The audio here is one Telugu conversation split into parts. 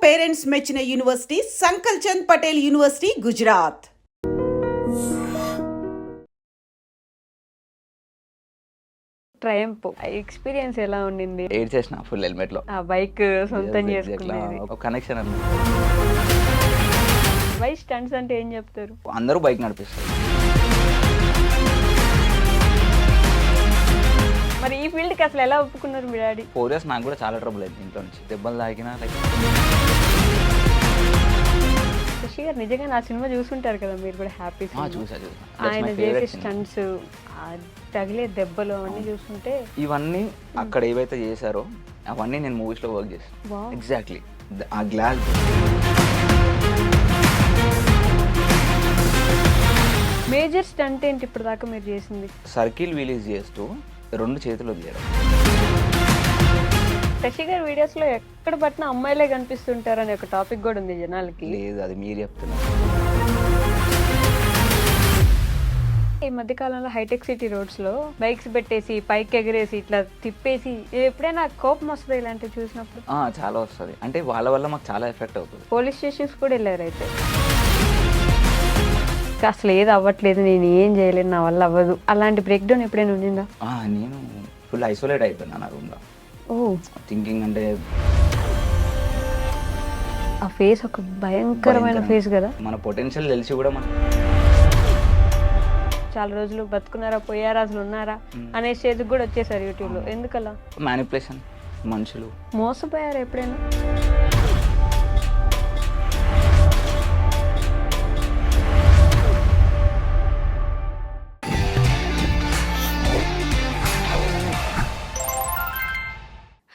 పేరెంట్స్ మెచ్చిన university Sankalchand Patel university Gujarat. Triumph experience ఎలా ఉండింది? ఎయిడ్ చేసిన ఫుల్ హెల్మెట్ లో. ఆ బైక్ సొంతం చేసుకునేది ఒక కనెక్షన్ అన్న. వై స్టంట్స్ అంటే ఏం చెప్తారు? అందరూ బైక్ నడిపిస్తారు. మరి ఈ ఫీల్డ్ కి అసలు ఎలా ఒప్పుకున్నారు మీ డాడీ? 4 years నాకు కూడా చాలా ట్రబుల్ అయింది ఇంట్లో నుంచి. దెబ్బలు తాకినా లైక్ శశి గారు నిజంగా నా సినిమా చూసుంటారు కదా మీరు కూడా? హ్యాపీ చూసా ఆయన చేసే స్టంట్స్, తగిలే దెబ్బలు అవన్నీ చూస్తుంటే ఇవన్నీ అక్కడ ఏవైతే చేశారో అవన్నీ నేను మూవీస్ లో వర్క్ చేస్తాను. ఎగ్జాక్ట్లీ ఆ గ్లాస్. మేజర్ స్టంట్ ఏంటి ఇప్పుడు దాకా మీరు చేసింది? సర్కిల్ రిలీజ్ చేస్తూ 2 చేతులు వదిలేయడం. శశి గారి వీడియోస్ లో ఎక్కడ పట్టిన అమ్మాయిలే కనిపిస్తుంటారు అనే ఒక టాపిక్ కూడా ఉంది జనాలకి. లేదు, అది మీరు చెప్తున్నారు. ఈ మధ్య కాలంలో హైటెక్ సిటీ రోడ్స్ లో బైక్స్ పెట్టేసి పైకి ఎగరేసి ఇట్లా తిప్పేసి, ఎప్పుడైనా కోపం వస్తుంది ఇలాంటివి చూసినప్పుడు? చాలా వస్తుంది. అంటే వాళ్ళ వల్ల మాకు చాలా ఎఫెక్ట్ అవుతుంది. పోలీస్ స్టేషన్స్ కూడా వెళ్ళారు అయితే. అసలు ఏది అవ్వట్లేదు, నేను ఏం చేయలేను, నా వల్ల అవ్వదు, అలాంటి బ్రేక్ డౌన్ ఎప్పుడైనా ఉండిందా? నేను ఫుల్ ఐసోలేట్ అయిపోయినా నా రూమ్ లో. థింకింగ్ అంటే ఆ ఫేస్ ఒక భయంకరమైన ఫేస్ కదా. మన పొటెన్షియల్ తెలిసి కూడా మనం చాలా రోజులు బతుకున్నారా, పోయారా, అసలు ఉన్నారా అనే స్టేజ్ కూడా వచ్చేసారు యూట్యూబ్ లో. ఎందుకలా? మ్యానిపులేషన్, మనుషులు. మోసపోయారు ఎప్పుడైనా?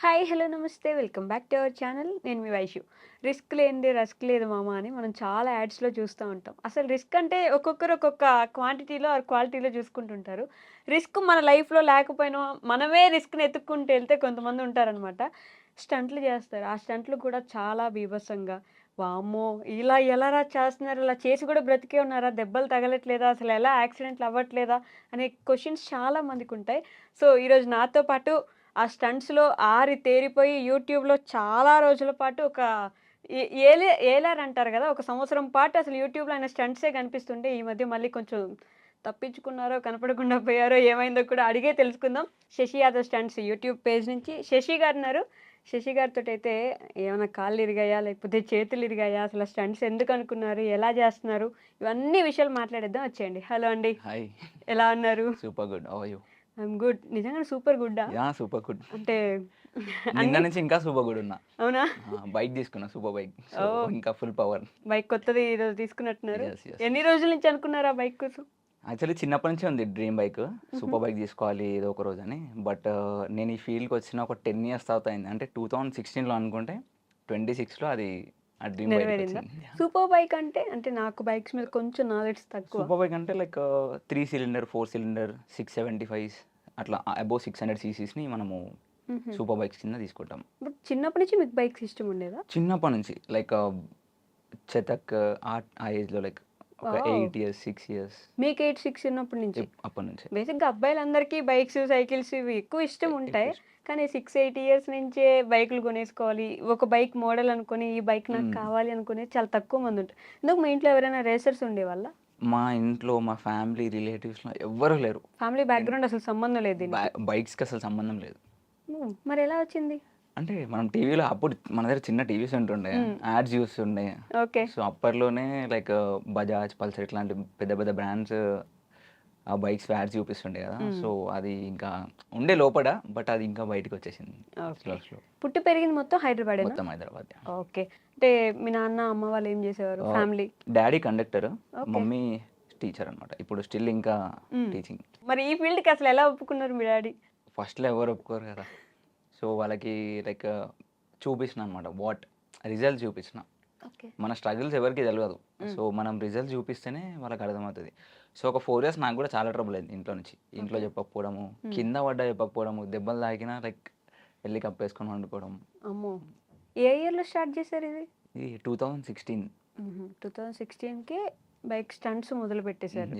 హాయ్, హలో, నమస్తే, welcome back to our channel. నేను మీ వైషు. రిస్క్ లేనిది రస్క్ లేదు మామ అని మనం చాలా యాడ్స్లో చూస్తూ ఉంటాం. అసలు రిస్క్ అంటే ఒక్కొక్కరు ఒక్కొక్క క్వాంటిటీలో ఆర్ క్వాలిటీలో చూసుకుంటుంటారు. రిస్క్ మన లైఫ్లో లేకపోయినా మనమే రిస్క్ని ఎత్తుక్కుంటూ వెళ్తే కొంతమంది ఉంటారనమాట. స్టంట్లు చేస్తారు. ఆ స్టంట్లు కూడా చాలా బీభత్సంగా, వామ్మో ఇలా ఎలా చేస్తున్నారు, ఇలా చేసి కూడా బ్రతికే ఉన్నారా, దెబ్బలు తగలట్లేదా, అసలు ఎలా యాక్సిడెంట్లు అవ్వట్లేదా అనే క్వశ్చన్స్ చాలా మందికి ఉంటాయి. సో ఈరోజు నాతో పాటు ఆ స్టంట్స్లో ఆరి తేరిపోయి యూట్యూబ్లో చాలా రోజుల పాటు ఒక ఏలార్ అంటారు కదా, ఒక సంవత్సరం పాటు అసలు యూట్యూబ్లో ఆయన స్టంట్సే కనిపిస్తుంటే ఈ మధ్య మళ్ళీ కొంచెం తప్పించుకున్నారో కనపడకుండా పోయారో ఏమైందో కూడా అడిగే తెలుసుకుందాం. Shashi Yadav stunts YouTube page నుంచి శశి గారు ఉన్నారు. శశి గారితో అయితే ఏమైనా కాళ్ళు ఇరిగాయా, లేకపోతే చేతులు ఇరిగాయా, అసలు స్టంట్స్ ఎందుకు అనుకున్నారు, ఎలా చేస్తున్నారు, ఇవన్నీ విషయాలు మాట్లాడేద్దాం. వచ్చేయండి. హలో అండి. హాయ్, ఎలా ఉన్నారు? Super good. How are you? I'm good. నిజంగా సూపర్ గుడ్డా? Yeah, super good. అంటే నిన్న నుంచి ఇంకా సూపర్ గుడ్ ఉన్నా. అవునా? బైక్ తీసుకున్నా, సూపర్ బైక్. ఇంకా ఫుల్ పవర్ బైక్ కొత్తది ఈరోజు తీసుకున్నట్టున్నారు. Yes, yes. ఎన్ని రోజుల నుంచి అనుకున్నారా బైక్ కోసం? యాక్చువల్లీ చిన్నప్పటి నుంచి ఉంది డ్రీమ్ బైక్. సూపర్ బైక్ తీసుకోవాలి ఏదో ఒక రోజు అని. బట్ నేను ఈ ఫీల్డ్కి వచ్చిన ఒక 10 years తర్వాత అయింది. అంటే 2016లో అనుకుంటే 26లో అది ఆ డ్రీమ్ బైక్ నెరవేరిందా? వచ్చింది. సూపర్ బైక్ అంటే నాకు బైక్స్ మీద కొంచెం నాలెడ్జ్ తక్కువ. సూపర్ బైక్ అంటే లైక్ 3 cylinder 4 cylinder 675 అట్లా అబోవ్ 600 ccsని మనము సూపర్ బైక్స్ కింద తీసుకుంటాం. బట్ చిన్నప్పటి నుంచి మీకు బైక్స్ ఇష్టం ఉండేదా? చిన్నప్పటి నుంచి లైక్ చేతక్ ఆ ఏజ్లో లైక్ ఒక 8 years 6 years మీకు 8-6 ఉన్నప్పటి నుంచి? అప్పటి నుంచి. బేసిక్గా అబ్బాయిలందరికీ బైక్స్, సైకిల్స్ ఇవి ఎక్కువ ఇష్టం ఉంటాయి. కానీ 6-8 years నుంచే బైకులు కొనేసుకోవాలి, ఒక బైక్ మోడల్ అనుకుని ఈ బైక్ నాకు కావాలి అనుకుని చాలా తక్కువ మంది ఉంటారు. ఎందుకు మీ ఇంట్లో ఎవరైనా రేసర్స్ ఉండేవాళ్ళ? మా ఇంట్లో మా ఫ్యామిలీ రిలేటివ్స్లో ఎవ్వరూ లేరు. ఫ్యామిలీ బ్యాక్గ్రౌండ్ అసలు సంబంధం లేదు దీనికి. బైక్స్కి అసలు సంబంధం లేదు. మరి ఎలా వచ్చింది? అంటే మనం టీవీలో అప్పుడు మన దగ్గర చిన్న టీవీస్ ఉంటుండే, యాడ్స్ చూస్తుండే. ఓకే. సో అప్పట్లోనే లైక్ బజాజ్, పల్సర్ ఇట్లాంటి పెద్ద పెద్ద బ్రాండ్స్ ఆ బైక్స్ యాడ్స్ చూపిస్తుండే కదా. సో అది ఇంకా ఉండే లోపల, బట్ అది ఇంకా బయటకు వచ్చేసింది. పుట్టి పెరిగింది మొత్తం హైదరాబాద్? మొత్తం హైదరాబాద్. ఓకే. అంటే మీ నాన్న అమ్మ వాళ్ళు ఏం చేసేవారు? Family? Daddy conductor, mummy teacher అనమాట. ఇప్పుడు స్టిల్ ఇంకా టీచింగ్. మరి ఈ ఫీల్డ్కి అసలు ఎలా ఒప్పుకున్నారు మీ డాడీ? ఫస్ట్లో ఎవరు ఒప్పుకోరు కదా. సో వాళ్ళకి లైక్ చూపించిన అనమాట, వాట్ రిజల్ట్ చూపించిన. మన స్ట్రగుల్స్ ఎవరికి తెలియదు. సో మనం రిజల్ట్ చూపిస్తేనే వాళ్ళకి అర్థమవుతుంది. సో ఒక 4 years నాకు కూడా చాలా ట్రబుల్ అయింది ఇంట్లో నుంచి. ఇంట్లో చెప్పకపోవడము, కింద పడ్డా చెప్పకపోవడము, దెబ్బలు తాకినా లైక్ వెళ్ళి కప్పేసుకొని వండుకోవడం. అమ్మో, ఏ ఇయర్లో స్టార్ట్ చేశారు ఇది? ఇది 2016. 2016కి బైక్ స్టంట్స్ మొదలు పెట్టేశారు?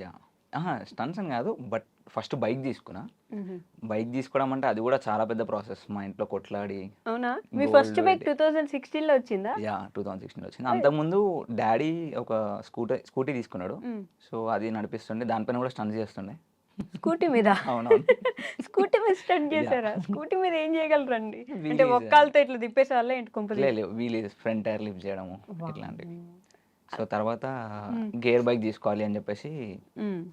స్టంట్స్ అని కాదు, బట్ ఫస్ట్ బైక్ తీసుకున్నా. హుహు. బైక్ తీసుకోవడం అంటే అది కూడా చాలా పెద్ద ప్రాసెస్. మా ఇంట్లో కొట్లాడి అవునా? మీ గోల్డ్ ఫస్ట్ బైక్ పెట్టి 2016లో వచ్చిందా? 2016 వచ్చింది. ఓయ్! అంతకుముందు డాడీ ఒక స్కూటీ తీసుకున్నాడు. హ్మ్. సో, అది నడిపిస్తుండే. దానిపైన కూడా స్టంట్స్ చేస్తుండే. స్కూటీ మీద? అవునవును. స్కూటీ మీద స్టంట్ యాహ్! చేసారా? స్కూటీ మీద ఏం చేయగలరండి? అంటే వీలీస్ ఒక్కాళ్ళతో ఇట్లా తిప్పేసేవాళ్ళా ఏంటి కొంపదీసి? వీలీస్ ఫ్రంట్ టైర్ లిఫ్ట్ చేయడము ఇట్లాంటివి. వామ్మో! సో, తర్వాత హ్మ్. గేర్ బైక్ తీసుకోవాలి అని చెప్పేసి హ్మ్.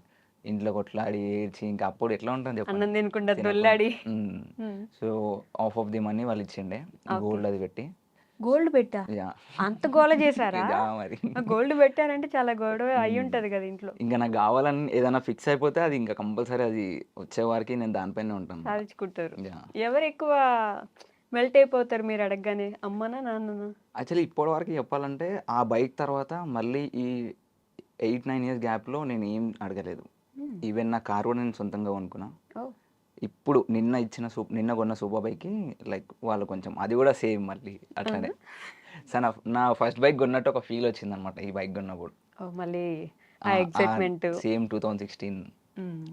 ఇంట్లో కొట్లాడి, ఏడ్చి ఇంకా అప్పుడు ఎట్లా ఉంటుంది చెప్పండి. అన్నం తినకుండా తినకుండా దొల్లాడి. హ్మ్. హ్మ్. So, half of the money వాళ్ళు ఇచ్చిండే. ఓకే. గోల్డ్ అది పెట్టి. గోల్డ్ పెట్టా? యాహ్! అంత గోల చేసారా? మరి. గోల్డ్ పెట్టారంటే చాలా గొడవ హ్మ్. అయ్యుంటది కదా ఇంట్లో. ఇంక నాకు గావాలని ఏదైనా ఫిక్స్ అయిపోతే అది ఇంకా కంపల్సరీ అది వచ్చే వరకి నేను దానిపైనే ఉంటానన్నమాట. సాధించుకుంటారు. యాహ్! ఎవరెక్కువ మెల్ట్ అయిపోతారు మీరు అడగగానే? అమ్మనా? నాన్ననా? యాక్చువల్లీ ఇప్పటి వరకు చెప్పాలంటే ఆ బైక్ తర్వాత మళ్ళీ ఈ 8, 9 ఇయర్స్ గ్యాప్‌లో నేనేం అడగలేదు. హ్మ్. ఈవెన్ నా కార్ కూడా నేను సొంతంగా కొనుక్కున్నా. ఓహ్! ఇప్పుడు నిన్న కొన్న సూపర్ బైక్‌కి లైక్ వాళ్ళు కొంచెం అది కూడా సేమ్ మళ్ళీ అవునా? అట్లనే. సో, నా ఫస్ట్ బైక్ కొన్నట్టు ఒక ఫీల్ వచ్చిందన్నమాట ఈ బైక్ కొన్నప్పుడు. ఓహ్! మళ్ళీ ఆ! ఆ ఆ ఎక్సైట్‌మెంటు. సేమ్ 2016 హ్మ్.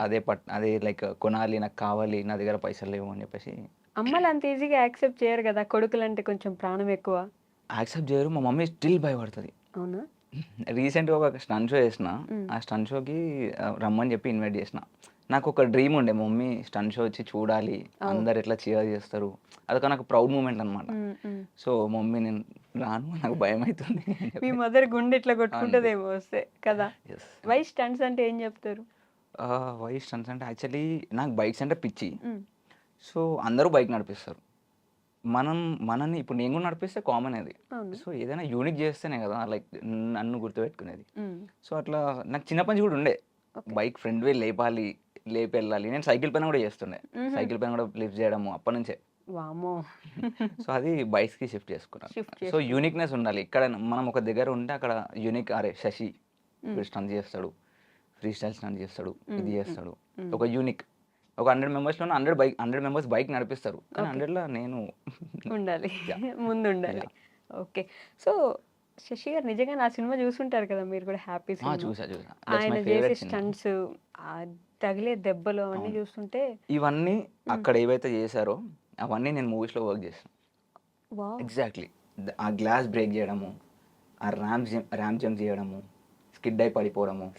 అదే లైక్ కొనాలి, నాకు కావాలి, నా దగ్గర పైసలు లేవు అని చెప్పేసి అమ్మలు అంత ఈజీగా యాక్సెప్ట్ చేయరు గదా! కొడుకులంటే కొంచెం ప్రాణం ఎక్కువ. యాక్సెప్ట్ చేయరు. మా మమ్మీ స్టిల్ భయపడతది. అవునా? రీసెంట్‌గా ఒక స్టంట్ షో చేసిన. హ్మ్. ఆ స్టంట్ షోకి రమ్మని చెప్పి ఇన్వైట్ చేసిన. నాకొక డ్రీమ్ ఉండే మా మమ్మీ స్టంట్ షో వచ్చి చూడాలి. ఓహ్! అందరూ ఎట్లా చీర్ చేస్తారు. అదొక నాకు ప్రౌడ్ మూమెంట్ అనమాట. హ్మ్. హ్మ్. సో, మమ్మీ నేను రాను, నాకు భయమైతుంది అని మీ చెప్పి మదర్ గుండె ఇట్లా అంతే. కొట్టుకుంటదేమో వస్తే కదా! యెస్. వై స్టంట్స్ అంటే ఏం జెప్తారు? వై స్టంట్స్ అంటే యాక్చువల్లీ నాకు బైక్స్ అంటే పిచ్చి. హ్మ్. సో, అందరూ బైక్ నడిపిస్తారు. మనని ఇప్పుడు నేను కూడా నడిపిస్తే కామన్ అది. అవును. సో, ఏదైనా యూనిక్ చేస్తేనే కదా లైక్ నన్ను గుర్తుపెట్టుకునేది. హ్మ్. సో, అట్లా నాకు చిన్నప్పటి నుంచి కూడా ఉండే. ఓకే. బైక్ ఫ్రంట్ వీల్ లేపాలి, లేపెళ్ళాలి. నేను సైకిల్ పైన కూడా చేస్తుండే. హుహు. సైకిల్ పైన కూడా లిఫ్ట్ చేయడము అప్పటినుంచే. వామ్మో! సో, అది బైక్స్‌కి షిఫ్ట్ చేసుకున్నాను. షిఫ్ట్ సో, చేసుకున్నారు. యూనిక్‌నెస్ ఉండాలి. ఎక్కడైనా మనం ఒక దగ్గర ఉంటే అక్కడ యూనిక్ అరే! శశి హ్మ్. వీడు స్టంట్ చేస్తాడు. ఫ్రీ స్టైల్ స్టంట్ చేస్తాడు. హ్మ్. ఇది హ్మ్. చేస్తాడు. హ్మ్. ఒక యూనిక్. ఒక 100 మెంబర్స్‌లోనే 100 మెంబర్స్ బైక్ నడిపిస్తారు. కానీ ఓకే. 100లో నేను ఉండాలి. యాహ్! ముందుండాలి. యాహ్! ఓకే. సో, శశి గారు నిజంగానే ఆ సినిమా జూసుంటారు కదా! మీరు కూడా 'హ్యాపీ' సినిమా. చూసా. దట్స్ ఆయన మై జేసే ఫేవరెట్ సినిమా. స్టంట్స్, తగిలే దెబ్బలు అవన్నీ అవును. జూస్తుంటే ఇవన్నీ హ్మ్. అక్కడ ఏవైతే చేశారో అవన్నీ నేను మూవీస్‌లో వర్క్ చేశాను. వావ్! ఎగ్జాక్ట్‌లీ. ఆ గ్లాస్ బ్రేక్ చేయడము, ఆ ర్యాంప్ జంప్ చేయడము, స్కిడ్ అయి పడిపోవడము.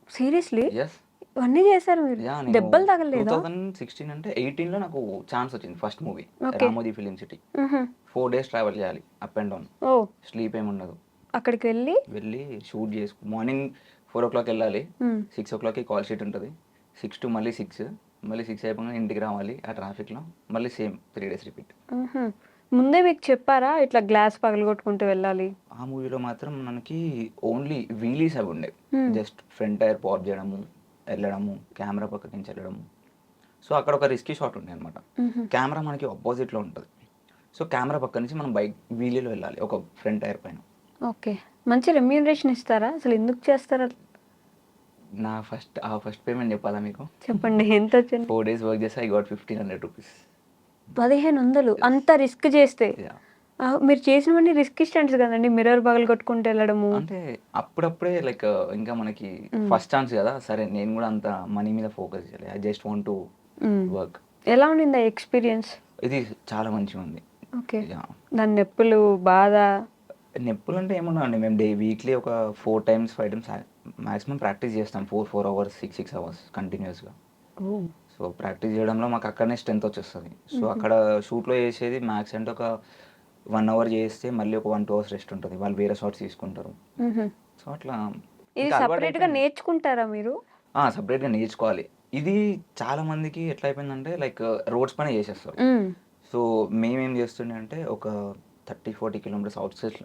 సీరియస్‌లీ? యెస్. ఇవన్నీ జేసారు మీరు? నేను దెబ్బలు తగలలేదా? 2016 అంటే 18లో నాకు ఛాన్స్ వచ్చింది first movie. Okay. 'Ramoji film city.' హుహు. 4 డేస్ ట్రావెల్ చేయాలి up and down. Oh! Sleep ఏమి ఉండదు. అక్కడికి వెళ్లి వెళ్ళి షూట్ మార్నింగ్ 4:00 వెళ్ళాలి. హ్మ్. 6:00కి కాల్ షీట్ ఉంటది. 6 to మళ్ళీ 6 మళ్ళీ 6 అయిపోగానే ఇంటికి రావాలి ఆ ట్రాఫిక్‌లో. మళ్ళీ సేమ్ 3 డేస్ రిపీట్. హుహు. ముందే మీకు చెప్పారా? ఇట్లా గ్లాస్ పగలగొట్టుకుంటూ వెళ్ళాలి. ఆ మూవీలో మాత్రం మనకి ఓన్లీ వీలీస్ అవి ఉండేవి. హ్మ్. జస్ట్ ఫ్రంట్ టైర్ పాప్ చేయడము, వెళ్ళడము, కెమెరా పక్కకి నుంచి వెళ్ళడము. సో, అక్కడ ఒక రిస్కీ షాట్ ఉండే అనమాట. హుహు. కెమెరా మనకి అపోజిట్‌లో ఉంటది. సో, కెమెరా పక్క నుంచి మనం బైక్ వీలీలో వెళ్ళాలి ఒక ఫ్రంట్ టైర్ పైన. ఓకే. మంచి రెమ్యూనరేషన్ ఇస్తారా? అసలు ఎందుకు చేస్తారు? ఫస్ట్ పేమెంట్ చెప్పాలా మీకు? చెప్పండి ఎంతొచ్చింది? 4 డేస్ వర్క్ చేస్తే ఐ గాట్ ₹1,500. 1500 యెస్. అంత రిస్క్ చేస్తే. యాహ్! మీరు చేసినవన్నీ రిస్కీ స్టంట్స్ కదండీ! మిర్రర్ పగలగొట్టుకుంటూ వెళ్ళడము. అంటే అప్పుడప్పుడే లైక్ ఇంకా మనకి హ్మ్. ఫస్ట్ ఛాన్స్ కదా! సరే నేను కూడా అంత మనీ మీద ఫోకస్ చేయలే. ఐ జస్ట్ వాంట్ టు హ్మ్. వర్క్. ఎలా ఉండింది ఆ ఎక్స్‌పీరియన్స్? ఇది చాలా మంచిగుంది. ఓకే. యాహ్! దాని నొప్పులు, బాధ. నొప్పులంటే ఏముండవండి. మేము వీక్లీ ఒక 4 టైమ్స్, 5 టైమ్స్ మాక్సిమం ప్రాక్టీస్ చేస్తాం. 4 అవర్స్, 6 అవర్స్ కంటిన్యూయస్‌గా. ఓహ్! సో, ప్రాక్టీస్ చేయడంలో మాకు అక్కడనే స్ట్రెంత్ వచ్చేస్తది. సో, హుహు. అక్కడ షూట్‌లో చేసేది మ్యాక్స్ అంటే ఒక 1 అవర్ చేస్తే మళ్ళీ ఒక 1, 2 అవర్స్ రెస్ట్ ఉంటది. వాళ్ళు వేరే షాట్స్ తీసుకుంటారు. హుహు. సో, అట్లా ఇది ఇంకా సెపరేట్‌గా అలవాటయిపోయింది. నేర్చుకుంటారా మీరు? సెపరేట్‌గా నేర్చుకోవాలి. ఇది చాలా మందికి ఎట్లా అయిపోయిందంటే లైక్ రోడ్స్ పైన చేసేస్తారు. హ్మ్. సో, మేమేం చేస్తుండే అంటే ఒక 30, 40 కిలోమీటర్స్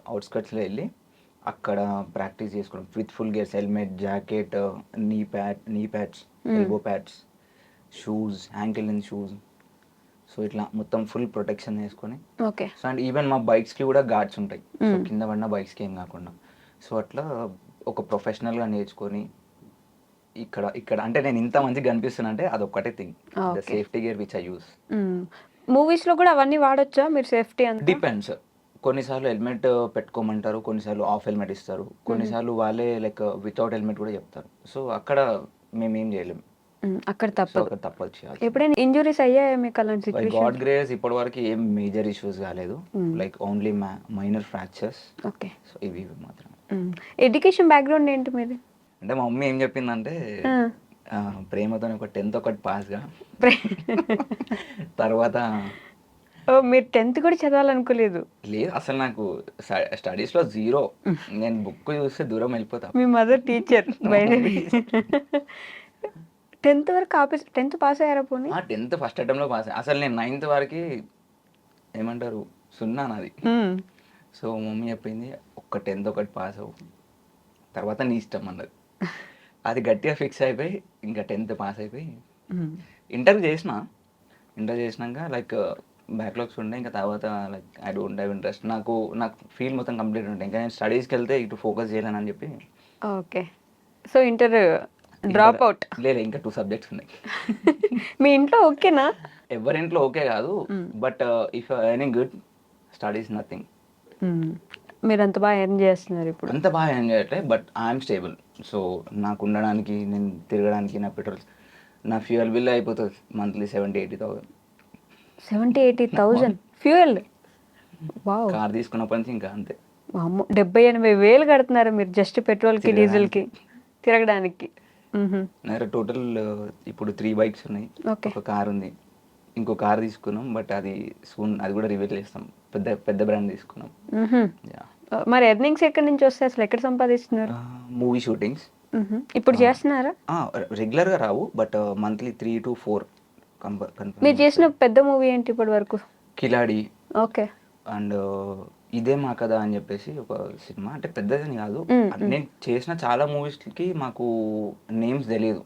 ఔట్‌స్కట్స్‌లో ఎళ్లి అక్కడ ప్రాక్టీస్ చేసుకోవడం. With full gears, helmet, jacket, knee pads, hmm. Elbow pads, shoes, ankle length shoes. So, ఇట్లా మొత్తం ఫుల్ ప్రొటెక్షన్ చేసుకొని ఓకే. సో, అండ్ ఈవెన్ మా బైక్స్‌కి కూడా గార్డ్స్ ఉంటాయి. సో, హ్మ్. కింద పడిన బైక్స్‌కి ఏం కాకుండా. సో, అట్లా ఒక ప్రొఫెషనల్‌గా నేర్చుకొని ఇక్కడ అంటే నేను ఇంత మంచిగా కనిపిస్తున్నా అంటే అదొక్కటే thing. The okay. Safety gear which I use. హ్మ్. మూవీస్‌లో కూడా అవన్నీ వాడొచ్చా మీరు సేఫ్టీ అంతా? డిపెండ్స్. కొన్నిసార్లు హెల్మెట్ పెట్టుకోమంటారు. కొన్నిసార్లు హాఫ్ హెల్మెట్ ఇస్తారు. హుహు. కొన్నిసార్లు వాళ్ళే లైక్ వితౌట్ హెల్మెట్ కూడా చెప్తారు. సో, అక్కడ మేమేం చేయలేం. అక్కడ సో తప్పదు. అక్కడ తప్పదు చేయాలి. ఎప్పుడైనా ఇంజురీస్ అయ్యాయా మీకు అలాంటి బై సిచ్యువేషన్? గాడ్ గ్రేస్ ఇప్పటి వరకు ఏం మేజర్ ఇష్యూస్ కాలేదు. Like only minor fractures. Okay. So ఇవి మాత్రం. ఎడ్యుకేషన్ బ్యాక్గ్రౌండ్ ఏంటి మీది? అంటే మా మమ్మీ ఏం చెప్పిందంటే ప్రేమతో ఒక 10th ఒకటి పాస్గా తర్వాత ఓ మీరు 10th కూడా చదవాలనుకోలేదు? లేదు అసలు నాకు స్టడీస్లో 0. నేను బుక్ చూస్తే దూరం వెళ్ళిపోతా. మీ మదర్ టీచర్ బయట. 10th వరకు 10th పాస్ అయ్యారా పోనీ? 10th first అటెంప్ట్లో pass. అసలు నేను 9th వరకు ఏమంటారు 0 నాది. సో మమ్మీ చెప్పింది ఒక్క 10th ఒకటి పాస్ అవ్వు, తర్వాత నీ ఇష్టం అన్నది. అది గట్టిగా ఫిక్స్ అయిపోయి ఇంకా 10th పాస్ అయిపోయి ఇంటర్ చేసినాక లైక్ బ్యాక్లాగ్స్ ఉండే. ఇంకా తర్వాత like I don't have interest. నాకు ఫీల్డ్ మొత్తం కంప్లీట్ ఉంటాయి. ఇంకా నేను స్టడీస్కి వెళ్తే ఇటు ఫోకస్ చేయలేనని చెప్పి. Okay. So inter drop out? లేదు, ఇంకా 2 సబ్జెక్ట్స్ ఉన్నాయి. మీ ఇంట్లో ఓకేనా? ఎవరింట్లో ఓకే కాదు, but if earning good studies nothing. మీరు అంత బాగా ఎర్న్ చేస్తున్నారు ఇప్పుడు? అంత బాగా ఎంజాయ్ చేయట్లే, బట్ ఐఎమ్ స్టేబుల్. సో నాకు ఉండడానికి, నేను తిరగడానికి, నా పెట్రోల్, నా ఫ్యూయల్ బిల్ అయిపోతుంది మంత్లీ 70,000-80,000. 70,000-80,000 ఫ్యూయల్? వావ్. కార్ తీసుకున్నప్పటి నుంచి ఇంకా అంతే. అమ్మో, 70,000-80,000 కడుతున్నారు మీరు జస్ట్ పెట్రోల్కి, డీజిల్కి, తిరగడానికి? నా దగ్గర టోటల్ ఇప్పుడు 3 బైక్స్ ఉన్నాయి, ఒక కార్ ఉంది, ఇంకో కార్ తీసుకున్నాం. బట్ అది సూన్ అది కూడా రివీల్ చేస్తాం. పెద్ద బ్రాండ్ తీసుకున్నాం. మరి ఎర్నింగ్స్ ఎక్కడి నుంచి వస్తాయి? అసలు ఎక్కడ సంపాదిస్తున్నారు? మూవీ షూటింగ్స్ ఇప్పుడు చేస్తున్నారా? రెగ్యులర్గా రావు, బట్ మంత్లీ 3 to 4 మీరు చేసిన పెద్ద మూవీ ఏంటి ఇప్పటి వరకు? కిలాడి. ఓకే. అండ్ ఇదే మా కథ అని చెప్పేసి ఒక సినిమా. అంటే పెద్దదని కాదు, నేను చేసిన చాలా మూవీస్కి మాకు నేమ్స్ తెలియదు,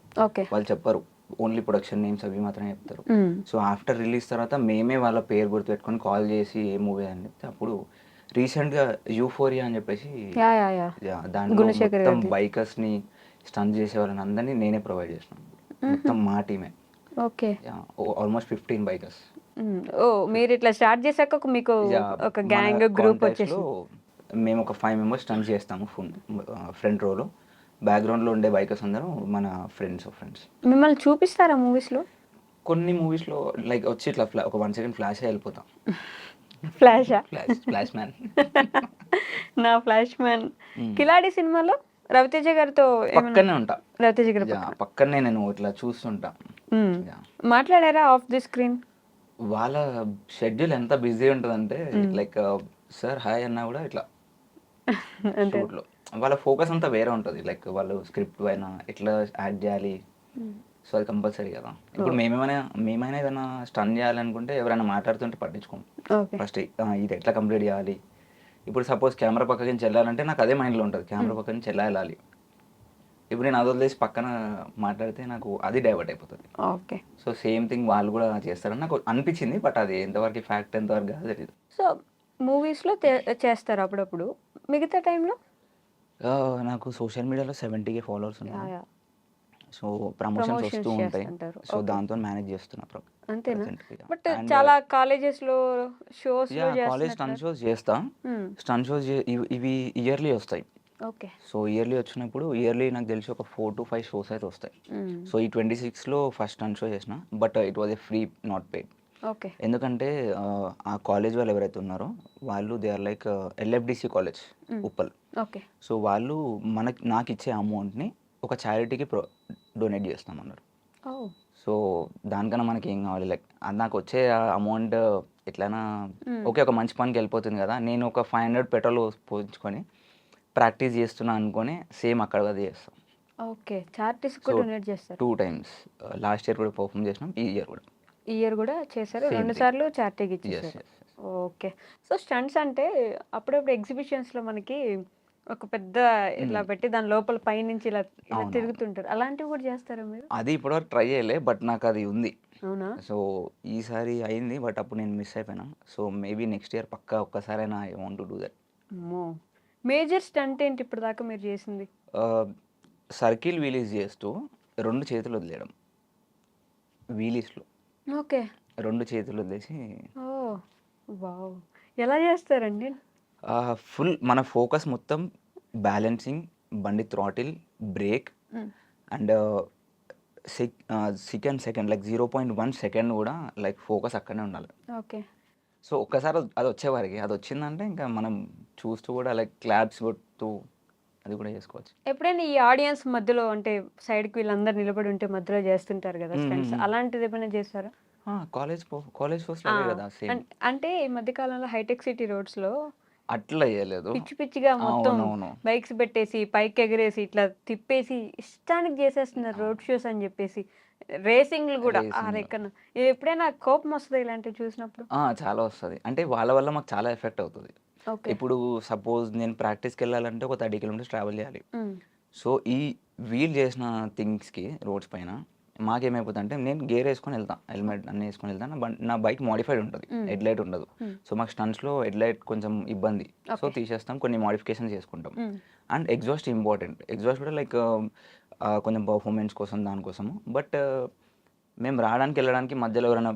వాళ్ళు చెప్పరు, ఓన్లీ ప్రొడక్షన్ నేమ్స్ అవి మాత్రమే చెప్తారు. సో ఆఫ్టర్ రిలీజ్ తర్వాత మేమే వాళ్ళ పేరు గుర్తుపెట్టుకొని కాల్ చేసి ఏ మూవీ అని చెప్తే, అప్పుడు రీసెంట్గా యూఫోరియా అని చెప్పేసి దాంట్లో మొత్తం బైకర్స్ని స్టంట్ చేసే వాళ్ళని అందరినీ నేనే ప్రొవైడ్ చేసినాను. మొత్తం మా టీమే. ఓకే. Almost 15 bikers. ఓ మీరు ఇట్లా స్టార్ట్ చేశాక మీకు ఒక గ్యాంగ్ గ్రూప్ వచ్చేసి మేము ఒక 5 members స్టంట్ చేస్తాము ఫ్రంట్ రోలో. బ్యాక్గ్రౌండ్లో ఉండే బైకర్స్ అందరూ మన ఫ్రెండ్స్. మిమ్మల్ని చూపిస్తారా మూవీస్లో? కొన్ని మూవీస్లో లైక్ వచ్చి ఇట్లా ఒక 1 second ఫ్లాష్ వెళ్ళిపోతాం. Flash man. నా ఫ్లాష్ మ్యాన్. కిలాడి సినిమాలో రవితేజ గారితో పక్కనే ఉంటా. రవితేజ గారి పక్కనే నేను ఇట్లా చూస్తుంటా. మాట్లాడారా ఆఫ్ ది స్క్రీన్? వాళ్ళ షెడ్యూల్ ఎంత బిజీ ఉంటుందంటే లైక్ సార్ హాయ్ అన్నా కూడా ఇట్లా షూట్లో వాళ్ళ ఫోకస్ అంతా వేరే ఉంటుంది. లైక్ వాళ్ళు స్క్రిప్ట్ పైన ఎట్లా యాక్ట్ చేయాలి, సో అది కంపల్సరీ కదా. ఇప్పుడు మేమైనా ఏదైనా స్టన్ చేయాలనుకుంటే ఎవరైనా మాట్లాడుతుంటే పట్టించుకోం. ఫస్ట్ ఇది ఎట్లా కంప్లీట్ చేయాలి. ఇప్పుడు సపోజ్ కెమెరా పక్క నుంచి వెళ్ళాలంటే నాకు అదే మైండ్లో ఉంటుంది, కెమెరా పక్క నుంచి వెళ్ళాలి. ఇప్పుడు నేను అది వదిలేసి పక్కన మాట్లాడితే నాకు అది డైవర్ట్ అయిపోతుంది. ఓకే. సో సేమ్ థింగ్ వాళ్ళు కూడా చేస్తారని నాకు అనిపించింది, బట్ అది ఎంతవరకు ఫ్యాక్ట్ ఎంతవరకు కాదు తెలియదు. సో మూవీస్లో చేస్తారు అప్పుడప్పుడు, మిగతా టైంలో? నాకు సోషల్ మీడియాలో 70K ఫాలోవర్స్ ఉన్నాయి. సో ప్రమోషన్స్ వస్తూ ఉంటాయి, సో దాంతో మేనేజ్ చేస్తున్నా. అంతేనా? బట్ చాలా కాలేజెస్లో షోస్ కాలేజ్ స్టన్ షోస్ చేస్తా. స్టన్ షోస్ ఇవి ఇయర్లీ వస్తాయి. ఓకే. సో ఇయర్లీ వచ్చినప్పుడు ఇయర్లీ నాకు తెలిసి ఒక 4 to 5 షోస్ అయితే వస్తాయి. సో ఈ 26లో ఫస్ట్ స్టన్ షో చేసిన, but it was a free, not paid. Okay. ఎందుకంటే ఆ కాలేజ్ వాళ్ళు ఎవరైతే ఉన్నారో వాళ్ళు they are like LFDC college Uppal. Okay. So వాళ్ళు నాకు ఇచ్చే అమౌంట్ని ఒక చారిటీకి డొనేట్ చేస్తామన్నారు. సో దానికన్నా మనకి ఏం కావాలి, లైక్ నాకు వచ్చే అమౌంట్ ఎట్లయినా ఓకే ఒక మంచి పనికి వెళ్ళిపోతుంది కదా. నేను ఒక 500 పెట్రోల్ పోయించుకొని ప్రాక్టీస్ చేస్తున్నా అనుకొని సేమ్ అక్కడ అది చేస్తాం. ఓకే. చారిటీస్ కూడా డొనేట్ చేస్తారు? 2 times. లాస్ట్ ఇయర్ కూడా పర్ఫామ్ చేసినాం, ఈ ఇయర్ కూడా చేశారు. 2 సార్లు చారిటీకి ఇచ్చేసారు. ఓకే. సో స్టంట్స్ అంటే అప్పుడప్పుడు ఎగ్జిబిషన్స్లో మనకి ఒక పెద్ద ఇట్లా పెట్టి దాని లోపల పైనుంచి ఇలా తిరుగుతుంటారు, అలాంటివి కూడా చేస్తారా మీరు? అది ఇప్పటివరకు ట్రై చేయలే, బట్ నాకు అది ఉంది. అవునా? సో ఈసారి అయింది, బట్ అప్పుడు నేను మిస్ అయిపోయినా. సో మేబీ నెక్స్ట్ ఇయర్ పక్కా ఒక్కసారైనా I want to do that. Major stunt ఏంటి ఇప్పుడు దాకా మీరు చేసింది? సర్కిల్ వీలీస్ చేస్తూ 2 చేతులు వదిలేయడం. వీలీస్లో ఓకే. 2 చేతులు వదిలేసి. ఓ వావ్, ఎలా చేస్తారండి? ఫుల్ మన ఫోకస్ మొత్తం బ్యాలెన్సింగ్, బండి throttle, break and second like 0.1 second కూడా లైక్ ఫోకస్ అక్కడనే ఉండాలి. ఓకే. సో ఒక్కసారి అది వచ్చేవారికి అది వచ్చిందంటే ఇంకా మనం చూస్తూ కూడా లైక్ క్లాప్స్ కొడుతూ అది కూడా చేసుకోవచ్చు. ఎప్పుడైనా ఈ ఆడియన్స్ మధ్యలో అంటే సైడ్‌కి వీళ్ళందరూ నిలబడి ఉంటే మధ్యలో చేస్తుంటారు కదా స్టంట్స్. అలాంటిది ఏమైనా చేశారా? కాలేజ్ ఫోర్స్‌లో అవే కదా సేమ్. అంటే ఈ మధ్య కాలంలో హైటెక్ సిటీ రోడ్స్‌లో అట్లా చేయలేదు. పిచ్చి పిచ్చిగా మొత్తం అవునవును. బైక్స్ పెట్టేసి పైకి ఎగరేసి ఇట్లా తిప్పేసి ఇష్టానికి చేసేస్తున్నారు రోడ్ షోస్ అని చెప్పేసి. రేసింగ్‌లు కూడా ఆ రేసింగ్ రెక్కన. ఎప్పుడైనా కోపం వస్తదా ఇలాంటివి చూసినప్పుడు? చాలా వస్తది. అంటే వాళ్ళ వల్ల మాకు చాలా ఎఫెక్ట్ అవుతది. ఓకే. ఇప్పుడు సపోజ్ నేను ప్రాక్టీస్‌కెళ్ళాలంటే ఒక 30 కిలోమీటర్స్ ట్రావెల్ చేయాలి. హ్మ్. సో వీళ్ళు చేసిన థింగ్స్‌కి రోడ్స్ పైన మాకేమైపోతుందంటే నేను గేర్ ఏసుకొని వెళ్తా. హెల్మెట్ అన్నీ ఏసుకొని వెళ్తా. నా బైక్ మోడిఫైడ్ ఉంటది. హ్మ్. హెడ్ లైట్ ఉండదు. హ్మ్. సో మాకు స్టంట్స్‌లో హెడ్ లైట్ కొంచెం ఇబ్బంది. So okay. తీసేస్తాం. కొన్ని మోడిఫికేషన్స్ చేసుకుంటాం. హ్మ్. And exhaust important. ఎగ్జాస్ట్ కూడా లైక్ కొంచెం పర్ఫార్మెన్స్ కోసం దానికోసము. బట్ మేము రావడానికి, వెళ్ళడానికి మధ్యలో ఎవరైనా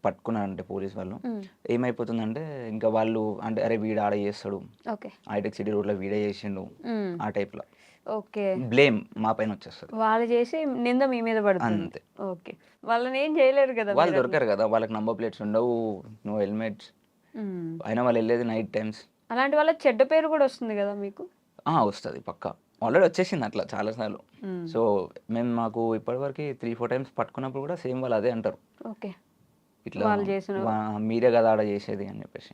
పట్టుకున్నారంటే పోలీస్ వాళ్ళు హ్మ్. ఏమైపోతుందంటే ఇంకా వాళ్ళు అంటే అరే వీడు ఆడ చేస్తాడు. ఓకే. హైటెక్ సిటీ రోడ్‌లో వీడే చేసిండు. హ్మ్. ఆ టైప్‌లో. ఓకే. బ్లేమ్ మా పైన వచ్చేస్తది. వాళ్ళు చేసి నింద మీ మీద పడుతుంది. అంతే. ఓకే. వాళ్ళని ఏం చేయలేరు కదా వాళ్ళు మీరట్లా. దొరకరు కదా! వాళ్ళకి నంబర్ ప్లేట్స్ ఉండవు. No helmets. హ్మ్. అయినా వాళ్ళు వెళ్ళేది నైట్ టైమ్స్. అలాంటి వాళ్ళ చెడ్డ పేరు కూడా వస్తుంది కదా మీకు? వస్తది పక్కా. ఆల్రెడీ వచ్చేసింది అట్లా చాలా సార్లు. హ్మ్. సో మాకు ఇప్పటివరకు 3, 4 టైమ్స్ పట్టుకున్నప్పుడు కూడా సేమ్ వాళ్ళు అదే అంటారు. ఓకే. ఇట్లా వాళ్ళు చేసిన మీరే కదా ఆడ చేసేది అని చెప్పేసి.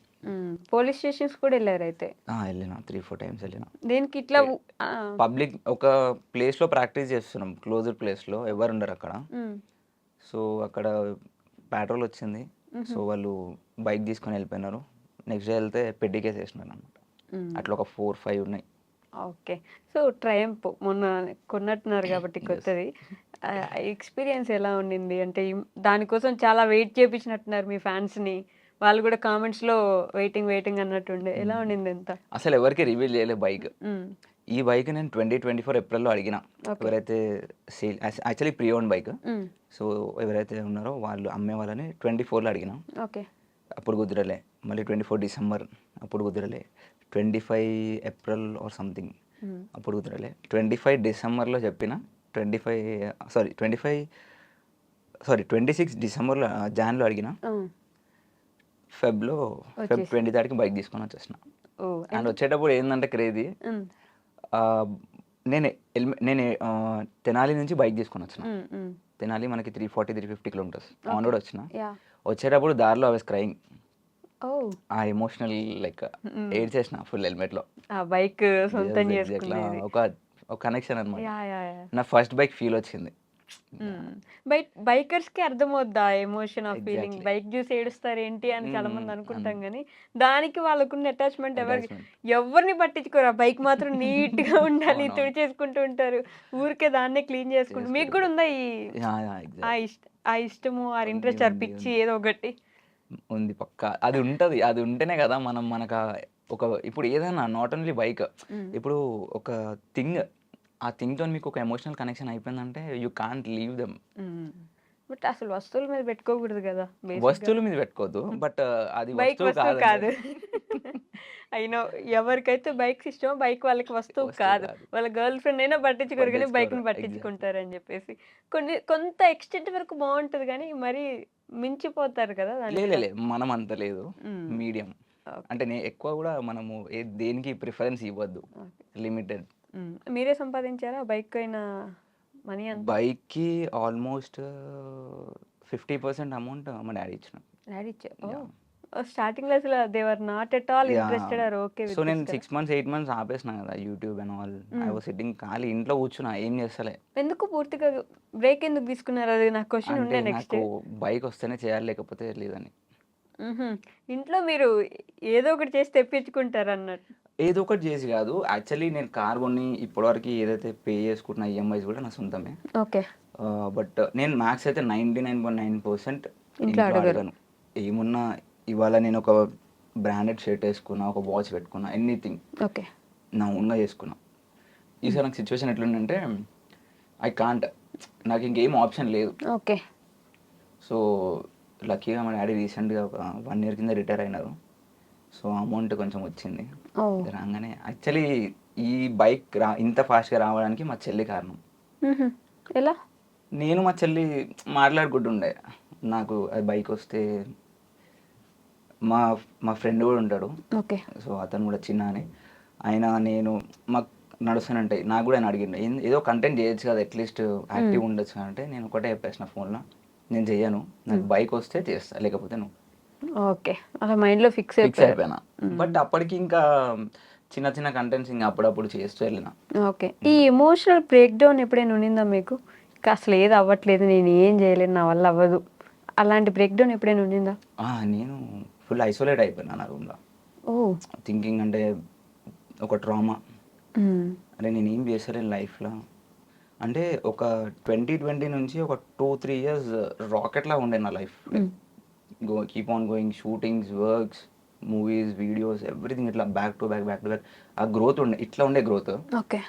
పోలీస్ స్టేషన్స్ కూడా వెళ్ళారైతే. వెళ్ళినా 3, 4 టైమ్స్ వెళ్ళినా. దేనికి ఇట్లా పబ్లిక్ ఒక ప్లేస్‌లో ప్రాక్టీస్ చేస్తున్నాం. క్లోజ్డ్ ప్లేస్‌లో ఎవరు ఉండరు అక్కడ. హ్మ్. సో అక్కడ పెట్రోల్ వచ్చింది. సో వాళ్ళు బైక్ తీసుకొని వెళ్ళిపోయినారు. నెక్స్ట్ డే వెళ్తే పెట్టి కేస్ వేసినారనమాట. అట్లా ఒక 4, 5 ఉన్నాయి. ఓకే. సో ట్రయంఫ్ మొన్న కొన్నట్టున్నారు కాబట్టి Yes. కొత్తది. ఎక్స్‌పీరియన్స్ ఎలా ఉండింది? అంటే దానికోసం చాలా వెయిట్ చేపించినట్టున్నారు మీ ఫ్యాన్స్‌ని. వాళ్ళు కూడా కామెంట్స్‌లో వెయిటింగ్ అన్నట్టుండే. ఎలా ఉండింది అంతా? అసలు ఎవరికీ రివీల్ చేయలే బైక్. హ్మ్. ఈ బైక్ నేను 2024 ఏప్రిల్‌లో అడిగిన. ఓకే. ఎవరైతే యాక్చువల్లీ ప్రీ ఓన్డ్ బైక్. హ్మ్. సో ఎవరైతే ఉన్నారో వాళ్ళు అమ్మే వాళ్ళని 24లో అడిగిన. ఓకే. అప్పుడు కుదరలే. మళ్ళీ 24 డిసెంబర్ అప్పుడు కుదరలే. 25 ఏప్రిల్ ఆర్ సంథింగ్ హ్మ్. అప్పుడు కుదరలే. 25 డిసెంబర్‌లో చెప్పిన. 26 డిసెంబర్‌లో జాన్‌లో అడిగిన. హ్మ్. ఫెబ్ వచ్చేసి 23కి బైక్ తీసుకొని వచ్చేసిన. ఓహ్! అండ్ వచ్చేటప్పుడు ఏందంటే క్రేజీ హ్మ్. ఆహ్, నేను తెనాలి నుంచి బైక్ తీసుకొని వచ్చిన. హ్మ్. హ్మ్. తెనాలి మనకి 340, 350 కిలోమీటర్స్ ఆన్ ఓకే. రోడ్ వచ్చిన. యాహ్! వచ్చేటప్పుడు దారిలో ఐ వాస్ క్రయింగ్. ఓహ్! ఆ ఎమోషనల్ లైక్ హ్మ్. ఏడ్చేసిన ఫుల్ హెల్మెట్‌లో. ఆ బైక్ సొంతం ఎగ్జాక్ట్‌లీ చేసుకునేది. ఒక కనెక్షన్ అనమాట. యాహ్! నా ఫస్ట్ బైక్ ఫీల్ వచ్చింది. హ్మ్. బైకర్స్‌కి అర్థమవుద్దా ఆ ఎమోషన్, ఆ ఫీలింగ్. ఎగ్జాక్ట్‌లీ. బైక్ చూసి ఏడుస్తారేంటి అని చాలామంది అనుకుంటాం అన్ గానీ, దానికి వాళ్ళకున్న అటాచ్‌మెంట్ అటాచ్‌మెంట్. ఎవ్వరిని పట్టించుకోరు. ఆ బైక్ మాత్రం నీట్‌గా ఉండాలి, అవునవును. తుడిచేసుకుంటూ ఉంటారు. ఊరికే దాన్నే క్లీన్ చేసుకుంటూ మీకు చేసుకుంటూ గూడా ఉందా యాహ్! ఆ ఎగ్జాక్ట్. ఆ ఇష్టము, ఆ ఉంది. ఇంట్రెస్ట్, ఉంది. పిచ్చి ఉంది. ఏదో ఒకటి? ఉంది పక్కా. అది ఉంటది. అది ఉంటేనే కదా మనకా ఒక ఇప్పుడు ఏదైనా నాట్ ఓన్లీ బైక్. హ్మ్. ఇప్పుడు ఒక థింగ్ ఆ థింగ్‌తోని మీకు ఒక ఎమోషనల్ కనెక్షన్ అయిపోయిందంటే యూ కాంట్ లీవ్ దెమ్. హ్మ్. బట్ అసలు వస్తువుల మీద పెట్టుకోకూడదు గదా! బేసిక్‌గా. వస్తువుల మీద పెట్టుకోవద్దు. బట్ అది బైక్ వస్తువు వస్తువు కాదండి కాదు. అది. I know. ఎవరికైతే బైక్స్ ఇష్టమో బైక్ వాళ్ళకి వస్తువు వస్తువు కాదు. కాదు. వాళ్ళ గర్ల్ ఫ్రెండ్ అయినా పట్టించుకోరు గానీ పట్టించుకోరు. బైక్‌ని ఎగ్జాక్ట్‌లీ. పట్టించుకుంటారని జెప్పేసి. కొంత ఎక్స్‌టెంట్ వరకు బావుంటది గానీ, మరీ మించిపోతారు కదా! దానికి లే. మనం అంత లేదు. హ్మ్. మీడియం. ఓకే. అంటే ఎక్కువ గూడా మనము దేనికి ప్రిఫరెన్స్ ఇవ్వద్దు. ఓకే. లిమిటెడ్. మీరే సంపాదించారా బైక్ అయిన మనీ అంతా? బైక్‌కి ఆల్మోస్ట్ 50% అమౌంట్ మా డ్యాడీ ఇచ్చినారు. డాడీ ఇచ్చారు. యాహ్! స్టార్టింగ్‌లో అసలు they were not at all yeah! Interested or okay so with this నేను కదా! 6 మంత్స్, 8 మంత్స్ ఆపేసినా కదా! YouTube and all. I hmm. Was sitting ఖాళీ ఇంట్లో కూర్చున్నా. ఏం చేస్తలే. ఎందుకు పూర్తిగా బ్రేక్ ఎందుకు తీసుకున్నారు? అది నా క్వెషన్ అంటే ఉండే నెక్స్ట్. నాకు బైక్ వస్తేనే చేయాలి లేకపోతే లేదని. హుహు. ఇంట్లో మీరు ఏదో ఒకటి చేసి తెప్పించుకుంటారన్నట్టు. ఏదో ఒకటి చేసి కాదు. యాక్చువల్లీ నేను కార్ కొని ఇప్పటివరకు ఏదైతే పే చేసుకుంటున్న ఈఎంఐస్ కూడా నా సొంతమే. ఓకే. బట్ నేను మ్యాక్స్ అయితే 99.9% ఇంట్లో ఇంట్లో అడగరు. అడగను. ఏమున్నా ఇవాళ నేను ఒక బ్రాండెడ్ షర్ట్ ఏసుకున్నా, ఒక వాచ్ పెట్టుకున్నా, ఎనీథింగ్ ఓకే. నా ఓన్‌గా చేసుకున్నా. ఈసారి నాకు సిట్యుయేషన్ ఎట్లుందంటే ఐ కాంట్. నాకు ఇంకేం ఆప్షన్ లేదు. ఓకే. సో లక్కీగా మా డాడీ రీసెంట్‌గా ఒక 1 ఇయర్ కింద రిటైర్ అయినారు. సో అమౌంట్ కొంచెం వచ్చింది. ఓహ్! రాంగానే యాక్చువల్లీ ఈ బైక్ ఇంత ఫాస్ట్‌గా రావడానికి మా చెల్లి కారణం. హుహు. ఎలా? నేను మా చెల్లి మాట్లాడుకుంటుండే నాకు అది బైక్ వస్తే మా మా ఫ్రెండ్ కూడా ఉంటాడు. ఓకే. సో అతను కూడా చిన్న అని ఆయన నేను మాకు నడుస్తానంటే నాకు కూడా ఆయన అడిగిండు ఏదో కంటెంట్ చేయొచ్చు కదా అట్లీస్ట్ యాక్టివ్ ఉండొచ్చు అంటే నేను ఒకటే చెప్పేసిన ఫోన్లో నేను చెయ్యను నాకు బైక్ వస్తే చేస్తా లేకపోతే నువ్వు ఓకే. అలా మైండ్‌లో ఫిక్స్ ఫిక్స్ అయిపోయారు. అయిపోయినా. బట్ అప్పటికి ఇంకా చిన్న చిన్న కంటెంట్స్ ఇంకా అప్పుడప్పుడు చేస్తూ వెళ్ళిన. ఓకే. ఈ ఎమోషనల్ బ్రేక్ డౌన్ ఎప్పుడైనా ఉండిందా మీకు? ఇంకా అసలు ఏది అవ్వట్లేదు, నేను ఏం చేయలేను, నా వల్ల అవ్వదు. అలాంటి బ్రేక్ డౌన్ ఎప్పుడైనా ఉండిందా? నేను ఫుల్ ఐసోలేట్ అయిపోయినా నా రూమ్లో. ఓహ్! థింకింగ్ అంటే ఒక ట్రామా. హ్మ్. అరే నేను ఏం చేస్తలేను లైఫ్లో. అంటే ఒక 2020 నుంచి ఒక 2-3 ఇయర్స్ రాకెట్లా ఉండే నా life. Keep on going shootings, works, movies, videos everything ఇట్లా బ్యాక్ టు బ్యాక్. ఆ గ్రోత్ ఉండే ఇట్లా ఉండే గ్రోత్ ఓకే.